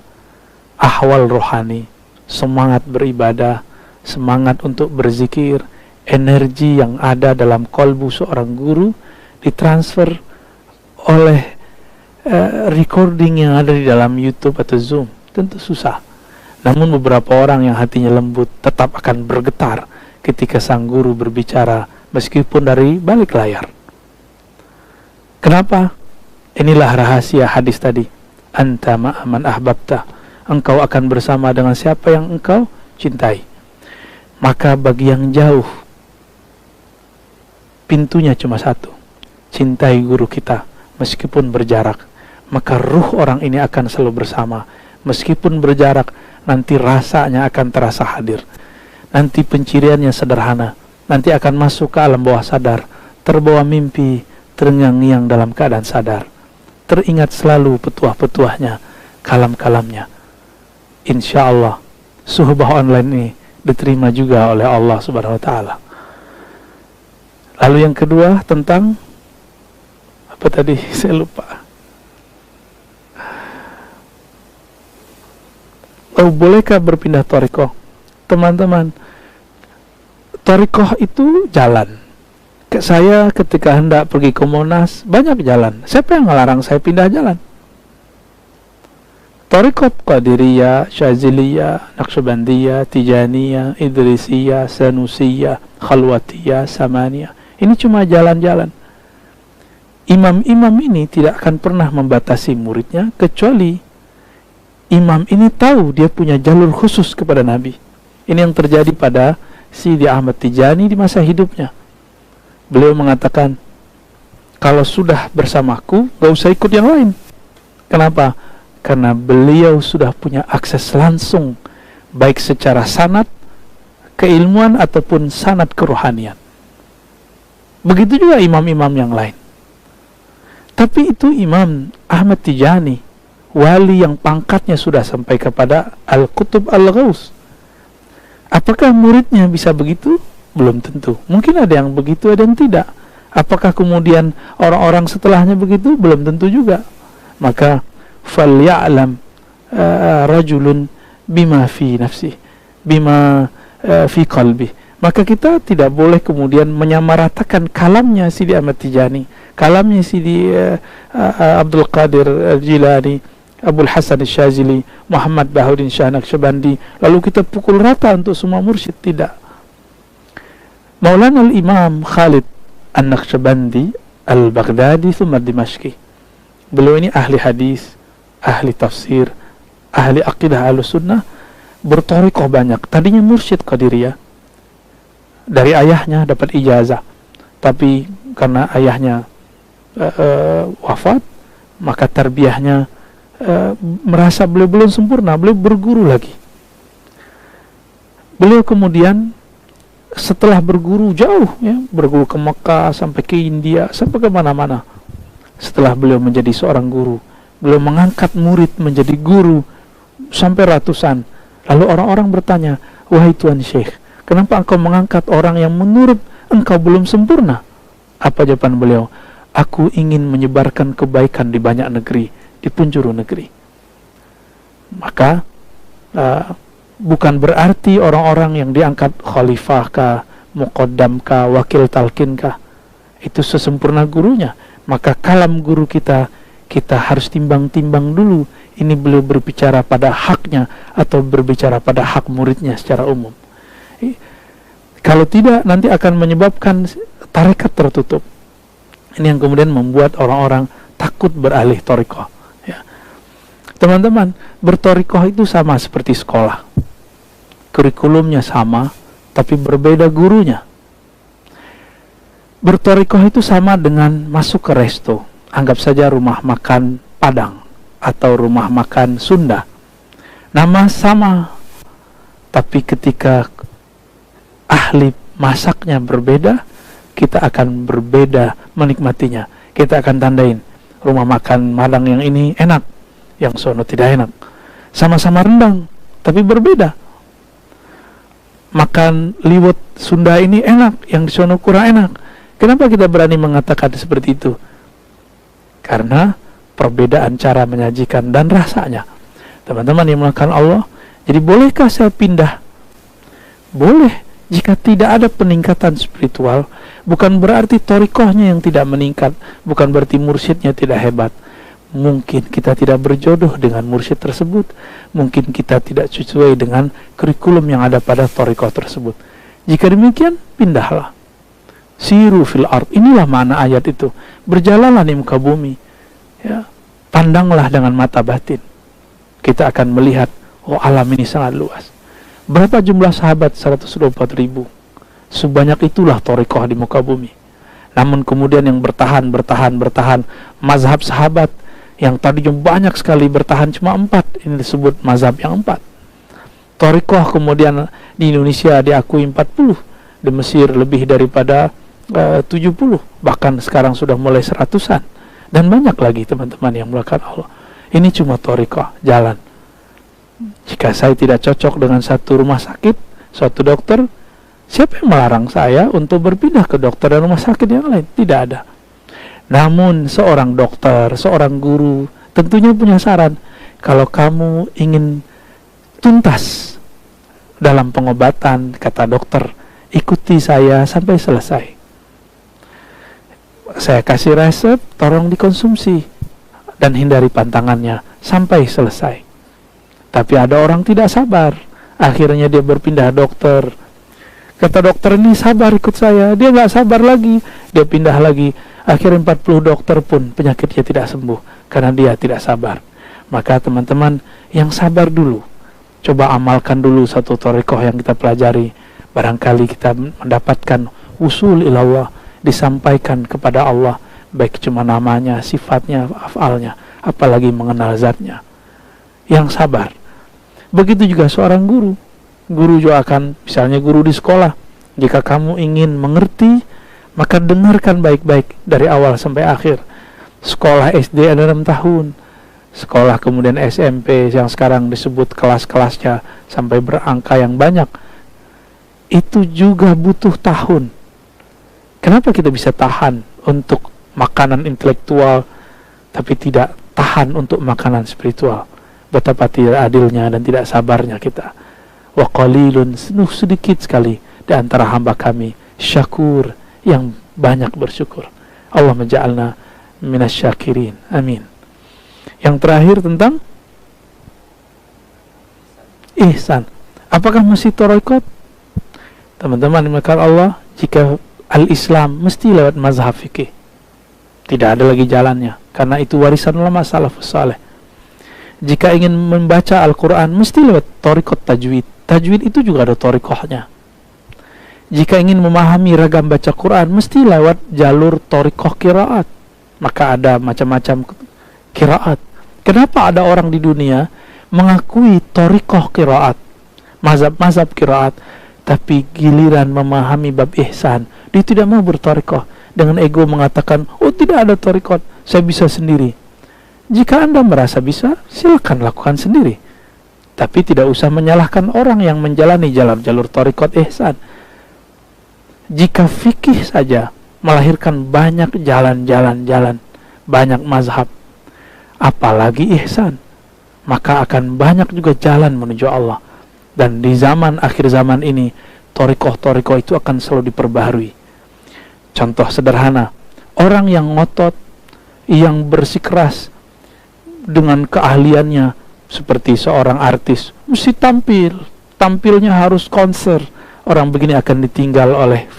ahwal rohani, semangat beribadah, semangat untuk berzikir, energi yang ada dalam kolbu seorang guru ditransfer oleh recording yang ada di dalam YouTube atau Zoom? Tentu susah. Namun beberapa orang yang hatinya lembut tetap akan bergetar ketika sang guru berbicara meskipun dari balik layar. Kenapa? Inilah rahasia hadis tadi. Anta ma'aman ahbabta. Engkau akan bersama dengan siapa yang engkau cintai. Maka bagi yang jauh, pintunya cuma satu. Cintai guru kita meskipun berjarak. Maka ruh orang ini akan selalu bersama. Meskipun berjarak, nanti rasanya akan terasa hadir. Nanti penciriannya sederhana. Nanti akan masuk ke alam bawah sadar, terbawa mimpi, terngiang-ngiang dalam keadaan sadar. Teringat selalu petuah-petuahnya, kalam-kalamnya. Insya Allah, suhbah online ini diterima juga oleh Allah Subhanahu Wa Taala. Lalu yang kedua tentang apa tadi? Saya lupa. Oh, bolehkah berpindah thariqah? Teman-teman, thariqah itu jalan. Saya ketika hendak pergi ke Monas, banyak jalan. Siapa yang ngelarang saya pindah jalan? Thariqat Qadiriyah, Syaziliyah, Naqsyabandiyah, Tijaniyah, Idrisiyah, Sanusiyah, Khalwatiyah, Samaniyah. Ini cuma jalan-jalan. Imam-imam ini tidak akan pernah membatasi muridnya, kecuali imam ini tahu dia punya jalur khusus kepada Nabi. Ini yang terjadi pada Sidi Ahmad Tijani di masa hidupnya. Beliau mengatakan, kalau sudah bersamaku, gak usah ikut yang lain. Kenapa? Karena beliau sudah punya akses langsung, baik secara sanad, keilmuan, ataupun sanad kerohanian. Begitu juga imam-imam yang lain. Tapi itu Imam Ahmad Tijani, wali yang pangkatnya sudah sampai kepada Al-Qutub Al-Ghaus. Apakah muridnya bisa begitu? Belum tentu. Mungkin ada yang begitu, ada yang tidak. Apakah kemudian orang-orang setelahnya begitu? Belum tentu juga. Maka falya'lam rajulun bima fi nafsi, bima fi qalbi. Maka kita tidak boleh kemudian menyamaratakan kalamnya Sidi Ahmad Tijani, kalamnya Sidi Abdul Qadir Jilani, Abul Hasan Syazili, Muhammad Bahuddin Shah Naqsyabandi, lalu kita pukul rata untuk semua mursyid. Tidak. Maulana al-Imam Khalid An-Naqsyabandi Al-Baghdadi thumma Dimashqi, beliau ini ahli hadis, ahli tafsir, ahli aqidah Ahlussunnah, berthariqah banyak. Tadinya mursyid Qadiriyah, dari ayahnya dapat ijazah, tapi karena ayahnya wafat, maka tarbiyahnya merasa beliau belum sempurna, beliau berguru lagi. Beliau kemudian setelah berguru jauh, ya, berguru ke Mekah, sampai ke India, sampai ke mana-mana. Setelah beliau menjadi seorang guru, beliau mengangkat murid menjadi guru sampai ratusan. Lalu orang-orang bertanya, wahai Tuan Syekh, kenapa engkau mengangkat orang yang menurut engkau belum sempurna? Apa jawaban beliau? Aku ingin menyebarkan kebaikan di banyak negeri, di penjuru negeri. Maka bukan berarti orang-orang yang diangkat khalifah kah, muqaddam kah, wakil talqin kah, itu sesempurna gurunya. Maka kalam guru kita harus timbang-timbang dulu, ini beliau berbicara pada haknya atau berbicara pada hak muridnya secara umum. Kalau tidak, nanti akan menyebabkan tarekat tertutup. Ini yang kemudian membuat orang-orang takut beralih thariqah, ya. Teman-teman, berthariqah itu sama seperti sekolah. Kurikulumnya sama, tapi berbeda gurunya. Berthariqah itu sama dengan masuk ke resto. Anggap saja rumah makan Padang atau rumah makan Sunda. Nama sama, tapi ketika ahli masaknya berbeda, kita akan berbeda menikmatinya. Kita akan tandain, rumah makan Padang yang ini enak, yang sono tidak enak. Sama-sama rendang, tapi berbeda. Makan liwet Sunda ini enak, yang di sono kurang enak. Kenapa kita berani mengatakan seperti itu? Karena perbedaan cara menyajikan dan rasanya. Teman-teman yang melakukan Allah, jadi bolehkah saya pindah? Boleh, jika tidak ada peningkatan spiritual. Bukan berarti thariqahnya yang tidak meningkat, bukan berarti mursyidnya tidak hebat. Mungkin kita tidak berjodoh dengan mursyid tersebut, mungkin kita tidak sesuai dengan kurikulum yang ada pada thariqah tersebut. Jika demikian, pindahlah. Siru fil ard, inilah makna ayat itu. Berjalanlah di muka bumi, ya. Pandanglah dengan mata batin. Kita akan melihat, oh alam ini sangat luas. Berapa jumlah sahabat? 124.000. Sebanyak itulah thariqah di muka bumi. Namun kemudian yang bertahan, mazhab sahabat yang tadinya banyak sekali bertahan cuma 4. Ini disebut mazhab yang 4. Thariqah kemudian di Indonesia diakui 40. Di Mesir lebih daripada 70. Bahkan sekarang sudah mulai 100-an. Dan banyak lagi teman-teman yang melakukan Allah. Ini cuma thariqah, jalan. Jika saya tidak cocok dengan satu rumah sakit, suatu dokter, siapa yang melarang saya untuk berpindah ke dokter dan rumah sakit yang lain? Tidak ada. Namun seorang dokter, seorang guru tentunya punya saran. Kalau kamu ingin tuntas dalam pengobatan, kata dokter, ikuti saya sampai selesai. Saya kasih resep, tolong dikonsumsi dan hindari pantangannya sampai selesai. Tapi ada orang tidak sabar, akhirnya dia berpindah dokter. Kata dokter ini, sabar ikut saya. Dia nggak sabar lagi, dia pindah lagi. Akhirnya 40 dokter pun penyakitnya tidak sembuh karena dia tidak sabar. Maka teman-teman yang sabar dulu, coba amalkan dulu satu thariqah yang kita pelajari. Barangkali kita mendapatkan usul ilallah, disampaikan kepada Allah, baik cuma namanya, sifatnya, afalnya, apalagi mengenal zatnya. Yang sabar. Begitu juga seorang guru. Guru juga akan, misalnya guru di sekolah, jika kamu ingin mengerti, maka dengarkan baik-baik dari awal sampai akhir. Sekolah SD ada 6 tahun, sekolah kemudian SMP yang sekarang disebut kelas-kelasnya sampai berangka yang banyak, itu juga butuh tahun. Kenapa kita bisa tahan untuk makanan intelektual tapi tidak tahan untuk makanan spiritual? Betapa tidak adilnya dan tidak sabarnya kita. Wa qalilun, sedikit sekali di antara hamba kami syakur, yang banyak bersyukur. Allah menja'alna minasyakirin. Amin. Yang terakhir tentang ihsan. Apakah mesti tarekat? Teman-teman dimakan Allah, jika al-Islam mesti lewat mazhab fikih. Tidak ada lagi jalannya, karena itu warisan ulama salafus saleh. Jika ingin membaca Al-Quran mesti lewat tarekat tajwid. Tajwid itu juga ada tarekahnya. Jika ingin memahami ragam baca Quran mesti lewat jalur tarekah qiraat. Maka ada macam-macam qiraat. Kenapa ada orang di dunia mengakui tarekah qiraat, mazhab qiraat, tapi giliran memahami bab ihsan dia tidak mau bertarekah, dengan ego mengatakan, oh tidak ada tarekat, saya bisa sendiri. Jika Anda merasa bisa, silakan lakukan sendiri, tapi tidak usah menyalahkan orang yang menjalani jalur tarekat ihsan. Jika fikih saja melahirkan banyak jalan-jalan, banyak mazhab, apalagi ihsan, maka akan banyak juga jalan menuju Allah. Dan di zaman akhir zaman ini, tarekat itu akan selalu diperbaharui. Contoh sederhana, orang yang ngotot, yang bersikeras dengan keahliannya, seperti seorang artis, mesti tampilnya harus konser. Orang begini akan ditinggal oleh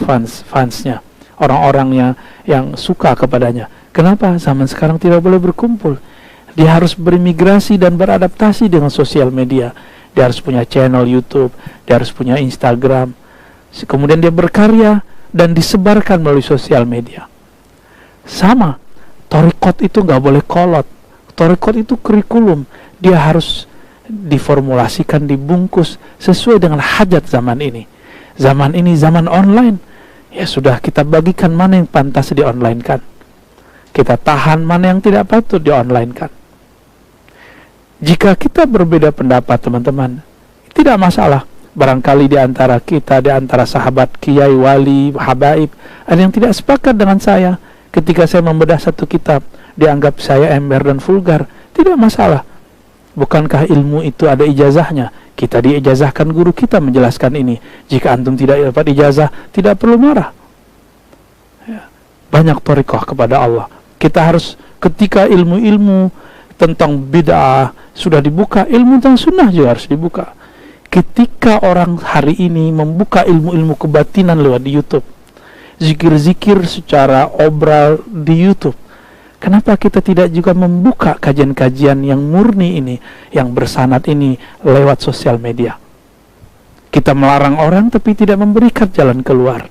fansnya, orang-orangnya yang suka kepadanya. Kenapa? Zaman sekarang tidak boleh berkumpul. Dia harus berimigrasi dan beradaptasi dengan sosial media. Dia harus punya channel YouTube, dia harus punya Instagram. Kemudian dia berkarya dan disebarkan melalui sosial media. Sama, tarekat itu nggak boleh kolot. Tarekat itu kurikulum. Dia harus diformulasikan, dibungkus sesuai dengan hajat zaman ini. Zaman ini zaman online. Ya sudah, kita bagikan mana yang pantas di-online-kan. Kita tahan mana yang tidak patut di-online-kan. Jika kita berbeda pendapat, teman-teman, tidak masalah. Barangkali di antara kita, di antara sahabat, kiai, wali, habaib, ada yang tidak sepakat dengan saya. Ketika saya membedah satu kitab, dianggap saya ember dan vulgar. Tidak masalah. Bukankah ilmu itu ada ijazahnya? Kita diijazahkan guru kita menjelaskan ini. Jika antum tidak dapat ijazah, tidak perlu marah. Ya. Banyak tarekah kepada Allah. Kita harus, ketika ilmu-ilmu tentang bid'ah sudah dibuka, ilmu tentang sunnah juga harus dibuka. Ketika orang hari ini membuka ilmu-ilmu kebatinan lewat di YouTube, zikir-zikir secara obral di YouTube, kenapa kita tidak juga membuka kajian-kajian yang murni ini, yang bersanad ini lewat sosial media? Kita melarang orang tapi tidak memberikan jalan keluar.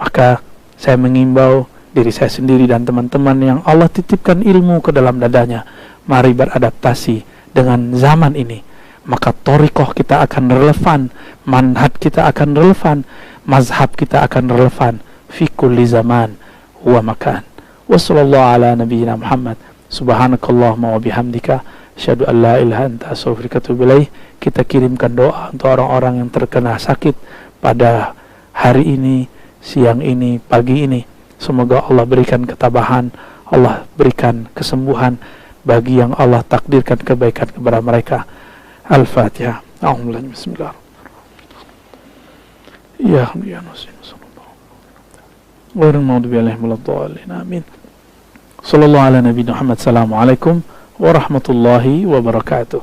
Maka saya mengimbau diri saya sendiri dan teman-teman yang Allah titipkan ilmu ke dalam dadanya, mari beradaptasi dengan zaman ini. Maka tarekat kita akan relevan, manhaj kita akan relevan, mazhab kita akan relevan fi kulli zaman wa makan. Wa sallallahu ala nabiyyina Muhammad. Subhanakallahumma wa bihamdika asyhadu an la ilaha illa anta astaghfiruka wa atubu ilaik. Kita kirimkan doa untuk orang-orang yang terkena sakit pada hari ini, siang ini, pagi ini. Semoga Allah berikan ketabahan, Allah berikan kesembuhan bagi yang Allah takdirkan kebaikan kepada mereka. Al-Fatihah. A'udzubillahi bismillahirrahmanirrahim. Ya ya nasin sallallahu alaihi wasallam. Amin. Sallallahu ala nabiyina Muhammad. Assalamualaikum warahmatullahi wabarakatuh.